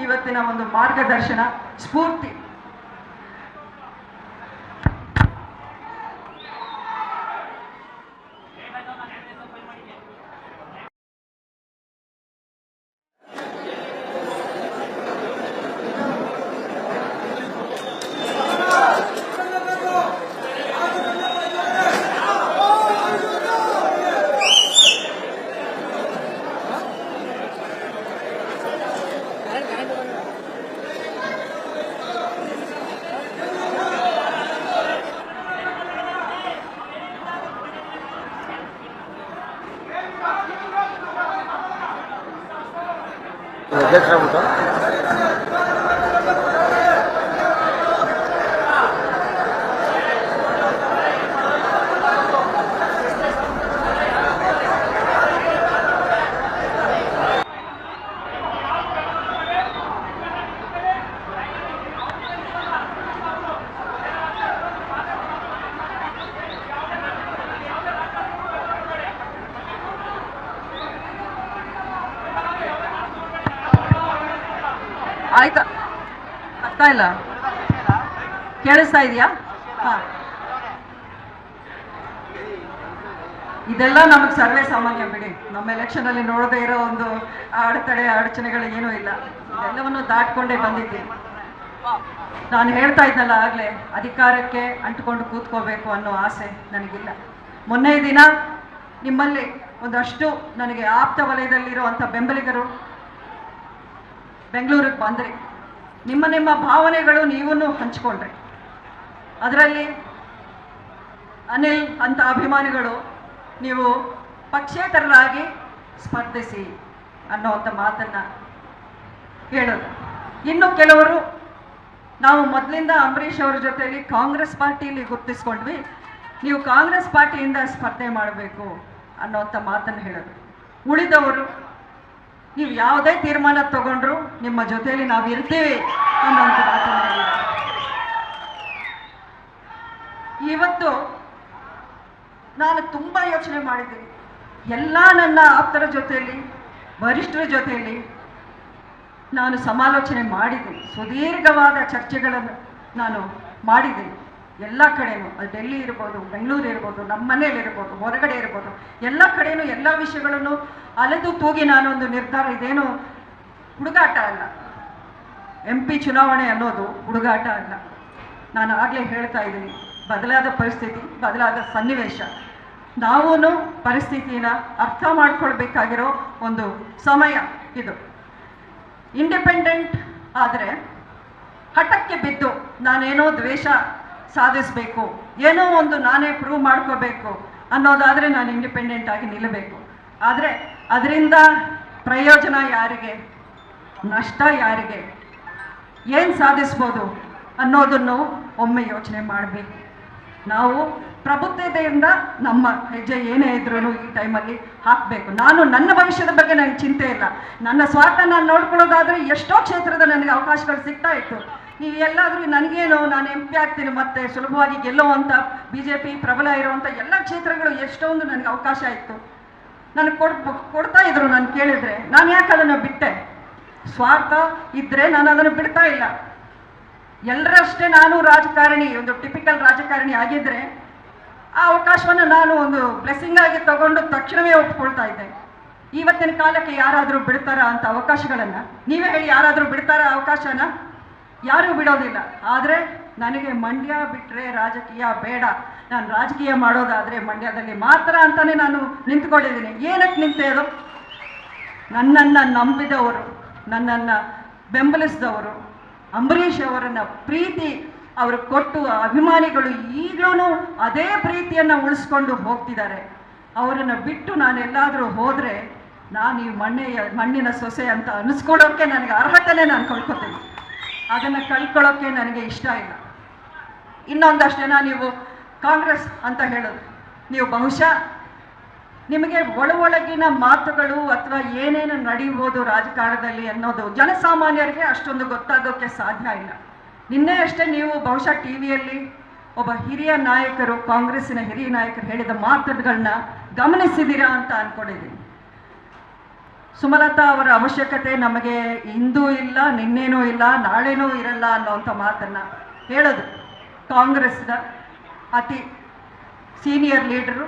ಇವತ್ತಿನ ಒಂದು ಮಾರ್ಗದರ್ಶನ, ಸ್ಫೂರ್ತಿ. ಅಧ್ಯಕ್ಷರಾಗ್ಬಿಟ್ಟು ಆಯ್ತಾ? ಅರ್ಥ ಇಲ್ಲ, ಕೇಳಿಸ್ತಾ ಇದೆಯಾ? ಹಾಂ, ಇದೆಲ್ಲ ನಮಗೆ ಸರ್ವೇ ಸಾಮಾನ್ಯ ಬಿಡಿ. ನಮ್ಮ ಎಲೆಕ್ಷನಲ್ಲಿ ನೋಡದೇ ಇರೋ ಒಂದು ಅಡೆತಡೆ, ಅಡಚಣೆಗಳು ಏನೂ ಇಲ್ಲ. ಇದೆಲ್ಲವನ್ನು ದಾಟ್ಕೊಂಡೇ ಬಂದಿದ್ದೀನಿ. ನಾನು ಹೇಳ್ತಾ ಇದ್ನಲ್ಲ ಆಗಲೇ, ಅಧಿಕಾರಕ್ಕೆ ಅಂಟುಕೊಂಡು ಕೂತ್ಕೋಬೇಕು ಅನ್ನೋ ಆಸೆ ನನಗಿಲ್ಲ. ಮೊನ್ನೆ ದಿನ ನಿಮ್ಮಲ್ಲಿ ಒಂದಷ್ಟು ನನಗೆ ಆಪ್ತ ವಲಯದಲ್ಲಿರುವಂಥ ಬೆಂಬಲಿಗರು ಬೆಂಗಳೂರಿಗೆ ಬಂದ್ರಿ. ನಿಮ್ಮ ನಿಮ್ಮ ಭಾವನೆಗಳು ನೀವೂ ಹಂಚ್ಕೊಂಡ್ರಿ. ಅದರಲ್ಲಿ ಅನಿಲ್ ಅಂತ ಅಭಿಮಾನಿಗಳು ನೀವು ಪಕ್ಷೇತರರಾಗಿ ಸ್ಪರ್ಧಿಸಿ ಅನ್ನೋವಂಥ ಮಾತನ್ನು ಹೇಳೋದು. ಇನ್ನು ಕೆಲವರು ನಾವು ಮೊದಲಿಂದ ಅಂಬರೀಷ್ ಅವ್ರ ಜೊತೆಯಲ್ಲಿ ಕಾಂಗ್ರೆಸ್ ಪಾರ್ಟಿಯಲ್ಲಿ ಗುರುತಿಸ್ಕೊಂಡ್ವಿ, ನೀವು ಕಾಂಗ್ರೆಸ್ ಪಾರ್ಟಿಯಿಂದ ಸ್ಪರ್ಧೆ ಮಾಡಬೇಕು ಅನ್ನೋವಂಥ ಮಾತನ್ನು ಹೇಳೋದು. ಉಳಿದವರು ನೀವು ಯಾವುದೇ ತೀರ್ಮಾನ ತಗೊಂಡ್ರು ನಿಮ್ಮ ಜೊತೆಯಲ್ಲಿ ನಾವು ಇರ್ತೀವಿ ಅನ್ನೋಂಥ ಮಾತನ್ನು ಹೇಳಿದ್ದಾರೆ. ಇವತ್ತು ನಾನು ತುಂಬ ಯೋಚನೆ ಮಾಡಿದ್ದೀನಿ. ಎಲ್ಲ ನನ್ನ ಆಪ್ತರ ಜೊತೆಯಲ್ಲಿ, ವರಿಷ್ಠರ ಜೊತೆಯಲ್ಲಿ ನಾನು ಸಮಾಲೋಚನೆ ಮಾಡಿದ್ದೀನಿ. ಸುದೀರ್ಘವಾದ ಚರ್ಚೆಗಳನ್ನು ನಾನು ಮಾಡಿದ್ದೀನಿ. ಎಲ್ಲ ಕಡೆನೂ, ಅದು ಡೆಲ್ಲಿ ಇರ್ಬೋದು, ಬೆಂಗಳೂರು ಇರ್ಬೋದು, ನಮ್ಮ ಮನೇಲಿ ಇರ್ಬೋದು, ಹೊರಗಡೆ ಇರ್ಬೋದು, ಎಲ್ಲ ಕಡೆನೂ ಎಲ್ಲ ವಿಷಯಗಳನ್ನು ಅಲೆದು ತೂಗಿ ನಾನೊಂದು ನಿರ್ಧಾರ, ಇದೇನು ಹುಡುಗಾಟ ಅಲ್ಲ. MP ಚುನಾವಣೆ ಅನ್ನೋದು ಹುಡುಗಾಟ ಅಲ್ಲ. ನಾನು ಆಗಲೇ ಹೇಳ್ತಾ ಇದ್ದೀನಿ, ಬದಲಾದ ಪರಿಸ್ಥಿತಿ, ಬದಲಾದ ಸನ್ನಿವೇಶ. ನಾವೂ ಪರಿಸ್ಥಿತಿನ ಅರ್ಥ ಮಾಡ್ಕೊಳ್ಬೇಕಾಗಿರೋ ಒಂದು ಸಮಯ ಇದು. ಇಂಡಿಪೆಂಡೆಂಟ್ ಆದರೆ ಹಠಕ್ಕೆ ಬಿದ್ದು ನಾನೇನೋ ದ್ವೇಷ ಸಾಧಿಸಬೇಕು, ಏನೋ ಒಂದು ನಾನೇ ಪ್ರೂವ್ ಮಾಡ್ಕೋಬೇಕು ಅನ್ನೋದಾದರೆ ನಾನು ಇಂಡಿಪೆಂಡೆಂಟ್ ಆಗಿ ನಿಲ್ಲಬೇಕು. ಆದರೆ ಅದರಿಂದ ಪ್ರಯೋಜನ ಯಾರಿಗೆ, ನಷ್ಟ ಯಾರಿಗೆ, ಏನು ಸಾಧಿಸ್ಬೋದು ಅನ್ನೋದನ್ನು ಒಮ್ಮೆ ಯೋಚನೆ ಮಾಡಬೇಕು. ನಾವು ಪ್ರಬುದ್ಧತೆಯಿಂದ ನಮ್ಮ ಹೆಜ್ಜೆ ಏನೇ ಇದ್ರೂ ಈ ಟೈಮಲ್ಲಿ ಹಾಕಬೇಕು. ನಾನು ನನ್ನ ಭವಿಷ್ಯದ ಬಗ್ಗೆ ನನಗೆ ಚಿಂತೆ ಇಲ್ಲ. ನನ್ನ ಸ್ವಾರ್ಥ ನಾನು ನೋಡ್ಕೊಳ್ಳೋದಾದರೆ ಎಷ್ಟೋ ಕ್ಷೇತ್ರದ ನನಗೆ ಅವಕಾಶಗಳು ಸಿಗ್ತಾ ಇತ್ತು. ನೀವು ಎಲ್ಲಾದರೂ ನನಗೇನು, ನಾನು MP ಆಗ್ತೀನಿ ಮತ್ತೆ ಸುಲಭವಾಗಿ ಗೆಲ್ಲುವಂಥ BJP ಪ್ರಬಲ ಇರುವಂಥ ಎಲ್ಲ ಕ್ಷೇತ್ರಗಳು ಎಷ್ಟೊಂದು ನನಗೆ ಅವಕಾಶ ಇತ್ತು. ನನಗೆ ಕೊಡ್ತಾ ಇದ್ರು. ನಾನು ಕೇಳಿದರೆ ನಾನು ಯಾಕೆ ಅದನ್ನು ಬಿಟ್ಟೆ? ಸ್ವಾರ್ಥ ಇದ್ದರೆ ನಾನು ಅದನ್ನು ಬಿಡ್ತಾ ಇಲ್ಲ. ಎಲ್ಲರಷ್ಟೇ ನಾನು ರಾಜಕಾರಣಿ, ಒಂದು ಟಿಪಿಕಲ್ ರಾಜಕಾರಣಿ ಆಗಿದ್ದರೆ ಆ ಅವಕಾಶವನ್ನು ನಾನು ಒಂದು ಬ್ಲೆಸ್ಸಿಂಗ್ ಆಗಿ ತಗೊಂಡು ತಕ್ಷಣವೇ ಒಪ್ಕೊಳ್ತಾ ಇದ್ದೆ. ಇವತ್ತಿನ ಕಾಲಕ್ಕೆ ಯಾರಾದರೂ ಬಿಡ್ತಾರಾ ಅಂತ ಅವಕಾಶಗಳನ್ನು? ನೀವೇ ಹೇಳಿ, ಯಾರಾದರೂ ಬಿಡ್ತಾರಾ ಅವಕಾಶನ? ಯಾರೂ ಬಿಡೋದಿಲ್ಲ. ಆದರೆ ನನಗೆ ಮಂಡ್ಯ ಬಿಟ್ಟರೆ ರಾಜಕೀಯ ಬೇಡ, ನಾನು ರಾಜಕೀಯ ಮಾಡೋದಾದರೆ ಮಂಡ್ಯದಲ್ಲಿ ಮಾತ್ರ ಅಂತಲೇ ನಾನು ನಿಂತ್ಕೊಂಡಿದ್ದೀನಿ. ಏನಕ್ಕೆ ನಿಂತೇದು? ನನ್ನನ್ನು ನಂಬಿದವರು, ನನ್ನನ್ನು ಬೆಂಬಲಿಸಿದವರು, ಅಂಬರೀಷ್ ಅವರನ್ನು ಪ್ರೀತಿ ಅವರು ಕೊಟ್ಟು ಅಭಿಮಾನಿಗಳು ಈಗಲೂ ಅದೇ ಪ್ರೀತಿಯನ್ನು ಉಳಿಸ್ಕೊಂಡು ಹೋಗ್ತಿದ್ದಾರೆ. ಅವರನ್ನು ಬಿಟ್ಟು ನಾನೆಲ್ಲಾದರೂ ಹೋದರೆ ನಾನು ಈ ಮಣ್ಣಿನ ಸೊಸೆ ಅಂತ ಅನ್ನಿಸ್ಕೊಳ್ಳೋಕ್ಕೆ ನನಗೆ ಅರ್ಹತೆನೇ ನಾನು ಕಳ್ಕೊತೀನಿ. ಅದನ್ನು ಕಳ್ಕೊಳ್ಳೋಕ್ಕೆ ನನಗೆ ಇಷ್ಟ ಇಲ್ಲ. ಇನ್ನೊಂದಷ್ಟು ಜನ ನೀವು ಕಾಂಗ್ರೆಸ್ ಅಂತ ಹೇಳೋದು, ನೀವು ಬಹುಶಃ ನಿಮಗೆ ಒಳಗಿನ ಮಾತುಗಳು ಅಥವಾ ಏನೇನು ನಡೆಯುವುದು ರಾಜಕಾರಣದಲ್ಲಿ ಅನ್ನೋದು ಜನಸಾಮಾನ್ಯರಿಗೆ ಅಷ್ಟೊಂದು ಗೊತ್ತಾಗೋಕ್ಕೆ ಸಾಧ್ಯ ಇಲ್ಲ. ನಿನ್ನೆ ಅಷ್ಟೇ ನೀವು ಬಹುಶಃ ಟಿವಿಯಲ್ಲಿ ಒಬ್ಬ ಹಿರಿಯ ನಾಯಕರು, ಕಾಂಗ್ರೆಸ್ಸಿನ ಹಿರಿಯ ನಾಯಕರು ಹೇಳಿದ ಮಾತುಗಳನ್ನ ಗಮನಿಸಿದ್ದೀರಾ ಅಂತ ಅಂದ್ಕೊಂಡಿದ್ದೀನಿ. ಸುಮಲತಾ ಅವರ ಅವಶ್ಯಕತೆ ನಮಗೆ ಇಂದೂ ಇಲ್ಲ, ನಿನ್ನೇನೂ ಇಲ್ಲ, ನಾಳೆನೂ ಇರಲ್ಲ ಅನ್ನೋಂಥ ಮಾತನ್ನು ಹೇಳೋದು ಕಾಂಗ್ರೆಸ್ನ ಅತಿ ಸೀನಿಯರ್ ಲೀಡರು,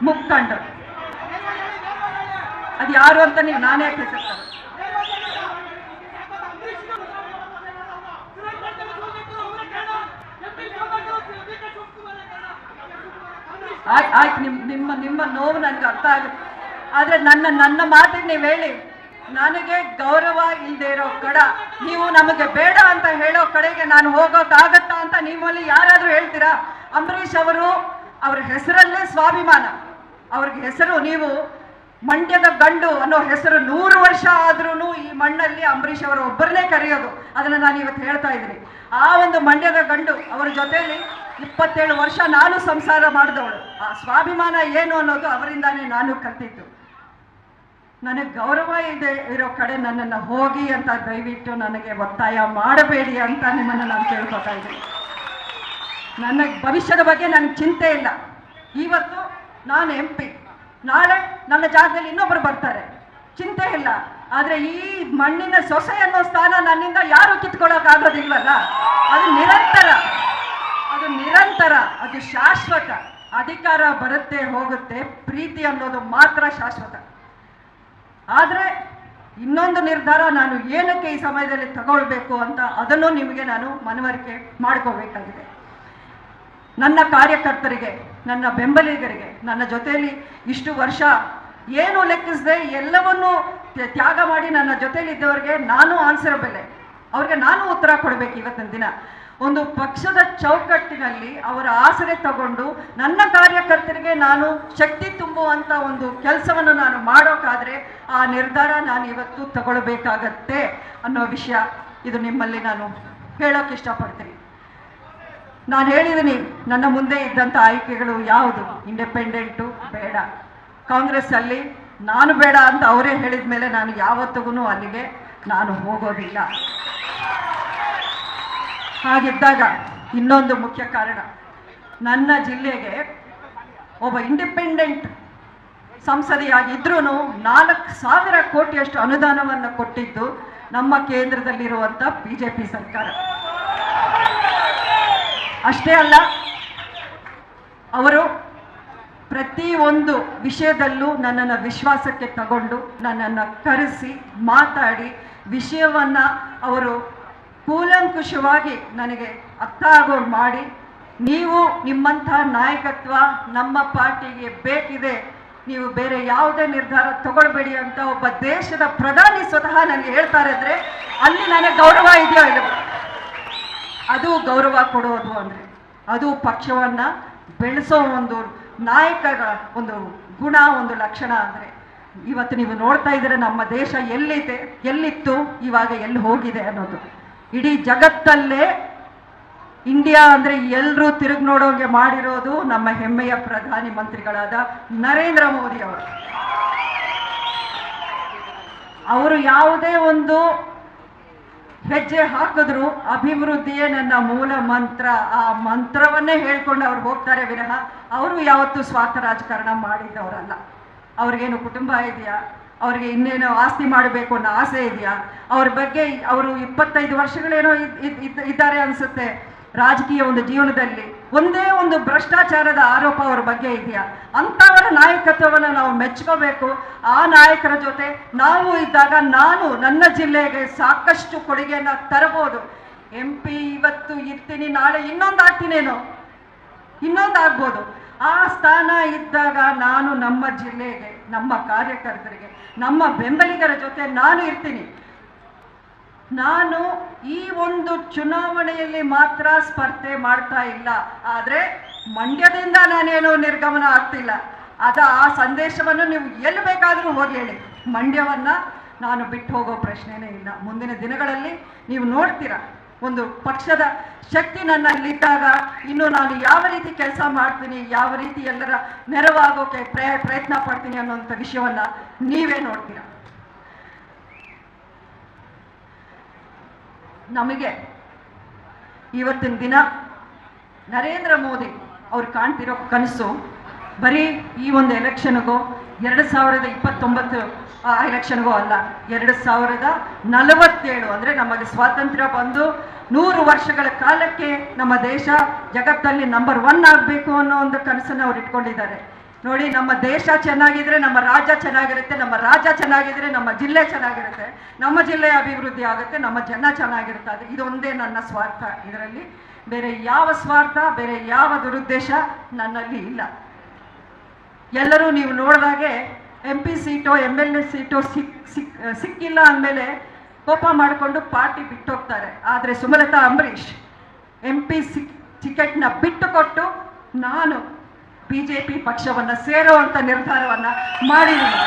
ಮುಖಂಡರು. ಅದು ಯಾರು ಅಂತ ನೀವು ನಾನೇ ಹೆಸರ್ತಾರೆ. ಆಯ್ತು, ನಿಮ್ಮ ನೋವು ನನಗೆ ಅರ್ಥ ಆಗುತ್ತೆ. ಆದರೆ ನನ್ನ ಮಾತಿಗೆ ನೀವು ಹೇಳಿ, ನನಗೆ ಗೌರವ ಇಲ್ಲದೆ ಇರೋ ಕಡ, ನೀವು ನಮಗೆ ಬೇಡ ಅಂತ ಹೇಳೋ ಕಡೆಗೆ ನಾನು ಹೋಗೋಕ್ಕಾಗತ್ತಾ ಅಂತ ನಿಮ್ಮಲ್ಲಿ ಯಾರಾದರೂ ಹೇಳ್ತೀರಾ? ಅಂಬರೀಷ್ ಅವರು, ಅವರ ಹೆಸರಲ್ಲೇ ಸ್ವಾಭಿಮಾನ, ಅವ್ರಿಗೆ ಹೆಸರು, ನೀವು ಮಂಡ್ಯದ ಗಂಡು ಅನ್ನೋ ಹೆಸರು 100 ವರ್ಷ ಆದ್ರೂ ಈ ಮಣ್ಣಲ್ಲಿ ಅಂಬರೀಷ್ ಅವರು ಒಬ್ಬರನ್ನೇ ಕರೆಯೋದು. ಅದನ್ನು ನಾನು ಇವತ್ತು ಹೇಳ್ತಾ ಇದ್ದೀನಿ. ಆ ಒಂದು ಮಂಡ್ಯದ ಗಂಡು ಅವರ ಜೊತೆಯಲ್ಲಿ 27 ವರ್ಷ ನಾನು ಸಂಸಾರ ಮಾಡಿದವಳು. ಆ ಸ್ವಾಭಿಮಾನ ಏನು ಅನ್ನೋದು ಅವರಿಂದಾನೇ ನಾನು ಕಲ್ತಿದ್ದು. ನನಗೆ ಗೌರವ ಇದೆ ಇರೋ ಕಡೆ ನನ್ನನ್ನು ಹೋಗಿ ಅಂತ ದಯವಿಟ್ಟು ನನಗೆ ಒತ್ತಾಯ ಮಾಡಬೇಡಿ ಅಂತ ನಿಮ್ಮನ್ನು ನಾನು ಕೇಳ್ಕೊತಾ ಇದ್ದೀನಿ. ನನ್ನ ಭವಿಷ್ಯದ ಬಗ್ಗೆ ನನಗೆ ಚಿಂತೆ ಇಲ್ಲ. ಇವತ್ತು ನಾನು MP, ನಾಳೆ ನನ್ನ ಜಾಗದಲ್ಲಿ ಇನ್ನೊಬ್ಬರು ಬರ್ತಾರೆ, ಚಿಂತೆ ಇಲ್ಲ. ಆದರೆ ಈ ಮಣ್ಣಿನ ಸೊಸೆ ಅನ್ನೋ ಸ್ಥಾನ ನನ್ನಿಂದ ಯಾರು ಕಿತ್ಕೊಳ್ಳೋಕ್ಕಾಗೋದಿಲ್ವಲ್ಲ. ಅದು ನಿರಂತರ, ಅದು ಶಾಶ್ವತ. ಅಧಿಕಾರ ಬರುತ್ತೆ ಹೋಗುತ್ತೆ, ಪ್ರೀತಿ ಅನ್ನೋದು ಮಾತ್ರ ಶಾಶ್ವತ. ಆದರೆ ಇನ್ನೊಂದು ನಿರ್ಧಾರ ನಾನು ಏನಕ್ಕೆ ಈ ಸಮಯದಲ್ಲಿ ತಗೊಳ್ಬೇಕು ಅಂತ ಅದನ್ನು ನಿಮಗೆ ನಾನು ಮನವರಿಕೆ ಮಾಡ್ಕೋಬೇಕಾಗಿದೆ. ನನ್ನ ಕಾರ್ಯಕರ್ತರಿಗೆ, ನನ್ನ ಬೆಂಬಲಿಗರಿಗೆ, ನನ್ನ ಜೊತೆಯಲ್ಲಿ ಇಷ್ಟು ವರ್ಷ ಏನು ಲೆಕ್ಕಿಸದೆ ಎಲ್ಲವನ್ನೂ ತ್ಯಾಗ ಮಾಡಿ ನನ್ನ ಜೊತೆಯಲ್ಲಿದ್ದವರಿಗೆ ನಾನು ಆನ್ಸರಬಲ್, ಅವ್ರಿಗೆ ನಾನು ಉತ್ತರ ಕೊಡಬೇಕು. ಇವತ್ತಿನ ದಿನ ಒಂದು ಪಕ್ಷದ ಚೌಕಟ್ಟಿನಲ್ಲಿ ಅವರ ಆಸರೆ ತಗೊಂಡು ನನ್ನ ಕಾರ್ಯಕರ್ತರಿಗೆ ನಾನು ಶಕ್ತಿ ತುಂಬುವಂಥ ಒಂದು ಕೆಲಸವನ್ನು ನಾನು ಮಾಡೋಕ್ಕಾದರೆ ಆ ನಿರ್ಧಾರ ನಾನು ಇವತ್ತು ತಗೊಳ್ಬೇಕಾಗತ್ತೆ ಅನ್ನೋ ವಿಷಯ ಇದು ನಿಮ್ಮಲ್ಲಿ ನಾನು ಹೇಳೋಕೆ ಇಷ್ಟಪಡ್ತೀನಿ. ನಾನು ಹೇಳಿದ್ದೀನಿ, ನನ್ನ ಮುಂದೆ ಇದ್ದಂಥ ಆಯ್ಕೆಗಳು ಯಾವುದು? ಇಂಡಿಪೆಂಡೆಂಟು ಬೇಡ, ಕಾಂಗ್ರೆಸ್ಸಲ್ಲಿ ನಾನು ಬೇಡ ಅಂತ ಅವರೇ ಹೇಳಿದ ಮೇಲೆ ನಾನು ಯಾವತ್ತಿಗೂ ಅಲ್ಲಿಗೆ ನಾನು ಹೋಗೋದಿಲ್ಲ. ಹಾಗಿದ್ದಾಗ ಇನ್ನೊಂದು ಮುಖ್ಯ ಕಾರಣ, ನನ್ನ ಜಿಲ್ಲೆಗೆ ಒಬ್ಬ ಇಂಡಿಪೆಂಡೆಂಟ್ ಸಂಸದೆಯಾಗಿದ್ರೂ 4,000 ಕೋಟಿಯಷ್ಟು ಅನುದಾನವನ್ನು ಕೊಟ್ಟಿದ್ದು ನಮ್ಮ ಕೇಂದ್ರದಲ್ಲಿರುವಂಥ BJP ಸರ್ಕಾರ. ಅಷ್ಟೇ ಅಲ್ಲ, ಅವರು ಪ್ರತಿಯೊಂದು ವಿಷಯದಲ್ಲೂ ನನ್ನನ್ನು ವಿಶ್ವಾಸಕ್ಕೆ ತಗೊಂಡು ನನ್ನನ್ನು ಕರೆಸಿ ಮಾತಾಡಿ ವಿಷಯವನ್ನು ಅವರು ಕೂಲಂಕುಷವಾಗಿ ನನಗೆ ಅರ್ಥ ಆಗೋ ಮಾಡಿ, ನೀವು ನಿಮ್ಮಂಥ ನಾಯಕತ್ವ ನಮ್ಮ ಪಾರ್ಟಿಗೆ ಬೇಕಿದೆ, ನೀವು ಬೇರೆ ಯಾವುದೇ ನಿರ್ಧಾರ ತಗೊಳ್ಬೇಡಿ ಅಂತ ಒಬ್ಬ ದೇಶದ ಪ್ರಧಾನಿ ಸ್ವತಃ ನನಗೆ ಹೇಳ್ತಾರೆ ಅಂದರೆ ಅಲ್ಲಿ ನನಗೆ ಗೌರವ ಇದೆಯೋ ಇಲ್ಲವೋ? ಅದು ಗೌರವ ಕೊಡೋದು ಅಂದರೆ ಅದು ಪಕ್ಷವನ್ನು ಬೆಳೆಸೋ ಒಂದು ನಾಯಕರ ಒಂದು ಗುಣ, ಒಂದು ಲಕ್ಷಣ. ಅಂದರೆ ಇವತ್ತು ನೀವು ನೋಡ್ತಾ ಇದ್ದೀರ ನಮ್ಮ ದೇಶ ಎಲ್ಲಿತ್ತು, ಇವಾಗ ಎಲ್ಲಿ ಹೋಗಿದೆ ಅನ್ನೋದು. ಇಡೀ ಜಗತ್ತಲ್ಲೇ ಇಂಡಿಯಾ ಅಂದರೆ ಎಲ್ಲರೂ ತಿರುಗಿ ನೋಡೋಂಗೆ ಮಾಡಿರೋದು ನಮ್ಮ ಹೆಮ್ಮೆಯ ಪ್ರಧಾನಿ ಮಂತ್ರಿಗಳಾದ ನರೇಂದ್ರ ಮೋದಿ ಅವರು. ಅವರು ಯಾವುದೇ ಒಂದು ಹೆಜ್ಜೆ ಹಾಕಿದ್ರು ಅಭಿವೃದ್ಧಿಯೇ ನನ್ನ ಮೂಲ ಮಂತ್ರ, ಆ ಮಂತ್ರವನ್ನೇ ಹೇಳ್ಕೊಂಡು ಅವ್ರು ಹೋಗ್ತಾರೆ ವಿನಃ ಅವರು ಯಾವತ್ತೂ ಸ್ವಾರ್ಥ ರಾಜಕಾರಣ ಮಾಡಿದ್ದವರಲ್ಲ. ಅವ್ರಿಗೇನು ಕುಟುಂಬ ಇದೆಯಾ, ಅವ್ರಿಗೆ ಇನ್ನೇನೋ ಆಸ್ತಿ ಮಾಡಬೇಕು ಅನ್ನೋ ಆಸೆ ಇದೆಯಾ, ಅವ್ರ ಬಗ್ಗೆ ಅವರು 25 ವರ್ಷಗಳೇನೋ ಇದ್ದಾರೆ ಅನಿಸುತ್ತೆ ರಾಜಕೀಯ ಒಂದು ಜೀವನದಲ್ಲಿ, ಒಂದೇ ಒಂದು ಭ್ರಷ್ಟಾಚಾರದ ಆರೋಪ ಅವ್ರ ಬಗ್ಗೆ ಇದೆಯಾ? ಅಂಥವರ ನಾಯಕತ್ವವನ್ನು ನಾವು ಮೆಚ್ಕೋಬೇಕು. ಆ ನಾಯಕರ ಜೊತೆ ನಾವು ಇದ್ದಾಗ ನಾನು ನನ್ನ ಜಿಲ್ಲೆಗೆ ಸಾಕಷ್ಟು ಕೊಡುಗೆಯನ್ನು ತರಬಹುದು. MP ಇವತ್ತು ಇರ್ತೀನಿ, ನಾಳೆ ಇನ್ನೊಂದಾಗ್ತೀನೇನೋ, ಇನ್ನೊಂದಾಗ್ಬೋದು. ಆ ಸ್ಥಾನ ಇದ್ದಾಗ ನಾನು ನಮ್ಮ ಜಿಲ್ಲೆಗೆ, ನಮ್ಮ ಕಾರ್ಯಕರ್ತರಿಗೆ, ನಮ್ಮ ಬೆಂಬಲಿಗರ ಜೊತೆ ನಾನು ಇರ್ತೀನಿ. ನಾನು ಈ ಒಂದು ಚುನಾವಣೆಯಲ್ಲಿ ಮಾತ್ರ ಸ್ಪರ್ಧೆ ಮಾಡ್ತಾ ಇಲ್ಲ, ಆದರೆ ಮಂಡ್ಯದಿಂದ ನಾನೇನು ನಿರ್ಗಮನ ಆಗ್ತಿಲ್ಲ. ಆ ಸಂದೇಶವನ್ನು ನೀವು ಎಲ್ಲಿ ಬೇಕಾದರೂ ಹೋಗಿ ಹೇಳಿ, ಮಂಡ್ಯವನ್ನು ನಾನು ಬಿಟ್ಟು ಹೋಗೋ ಪ್ರಶ್ನೆನೇ ಇಲ್ಲ. ಮುಂದಿನ ದಿನಗಳಲ್ಲಿ ನೀವು ನೋಡ್ತೀರಾ, ಒಂದು ಪಕ್ಷದ ಶಕ್ತಿ ನನ್ನಲ್ಲಿದ್ದಾಗ ಇನ್ನು ನಾನು ಯಾವ ರೀತಿ ಕೆಲಸ ಮಾಡ್ತೀನಿ, ಯಾವ ರೀತಿ ಎಲ್ಲರ ನೆರವಾಗೋಕೆ ಪ್ರಯತ್ನ ಪಡ್ತೀನಿ ಅನ್ನೋಂಥ ವಿಷಯವನ್ನು ನೀವೇ ನೋಡ್ತೀರಾ. ನಮಗೆ ಇವತ್ತಿನ ದಿನ ನರೇಂದ್ರ ಮೋದಿ ಅವ್ರು ಕಾಣ್ತಿರೋ ಕನಸು ಬರೀ ಈ ಒಂದು ಎಲೆಕ್ಷನ್ಗೋ 2029 ಎಲೆಕ್ಷನ್ಗೋ ಅಲ್ಲ, 2047 ಅಂದರೆ ನಮಗೆ ಸ್ವಾತಂತ್ರ್ಯ ಬಂದು 100 ವರ್ಷಗಳ ಕಾಲಕ್ಕೆ ನಮ್ಮ ದೇಶ ಜಗತ್ತಲ್ಲಿ ನಂಬರ್ 1 ಆಗಬೇಕು ಅನ್ನೋ ಒಂದು ಕನಸನ್ನು ಅವ್ರು ಇಟ್ಕೊಂಡಿದ್ದಾರೆ. ನೋಡಿ, ನಮ್ಮ ದೇಶ ಚೆನ್ನಾಗಿದ್ರೆ ನಮ್ಮ ರಾಜ್ಯ ಚೆನ್ನಾಗಿರುತ್ತೆ, ನಮ್ಮ ರಾಜ್ಯ ಚೆನ್ನಾಗಿದ್ರೆ ನಮ್ಮ ಜಿಲ್ಲೆ ಚೆನ್ನಾಗಿರುತ್ತೆ, ನಮ್ಮ ಜಿಲ್ಲೆ ಅಭಿವೃದ್ಧಿ ಆಗುತ್ತೆ, ನಮ್ಮ ಜನ ಚೆನ್ನಾಗಿರುತ್ತೆ. ಇದೊಂದೇ ನನ್ನ ಸ್ವಾರ್ಥ. ಇದರಲ್ಲಿ ಬೇರೆ ಯಾವ ಸ್ವಾರ್ಥ, ಬೇರೆ ಯಾವ ದುರುದ್ದೇಶ ನನ್ನಲ್ಲಿ ಇಲ್ಲ. ಎಲ್ಲರೂ ನೀವು ನೋಡಿದಾಗೆ MP ಸೀಟೋ MLA ಸೀಟೋ ಸಿಕ್ಕಿಲ್ಲ ಅಂದಮೇಲೆ ಕೋಪ ಮಾಡಿಕೊಂಡು ಪಾರ್ಟಿ ಬಿಟ್ಟೋಗ್ತಾರೆ. ಆದರೆ ಸುಮಲತಾ ಅಂಬರೀಷ್ MP ಟಿಕೆಟ್ನ ಬಿಟ್ಟು ಕೊಟ್ಟು ನಾನು BJP ಪಕ್ಷವನ್ನು ಸೇರುವಂಥ ನಿರ್ಧಾರವನ್ನು ಮಾಡಿದ್ದೀನಿ.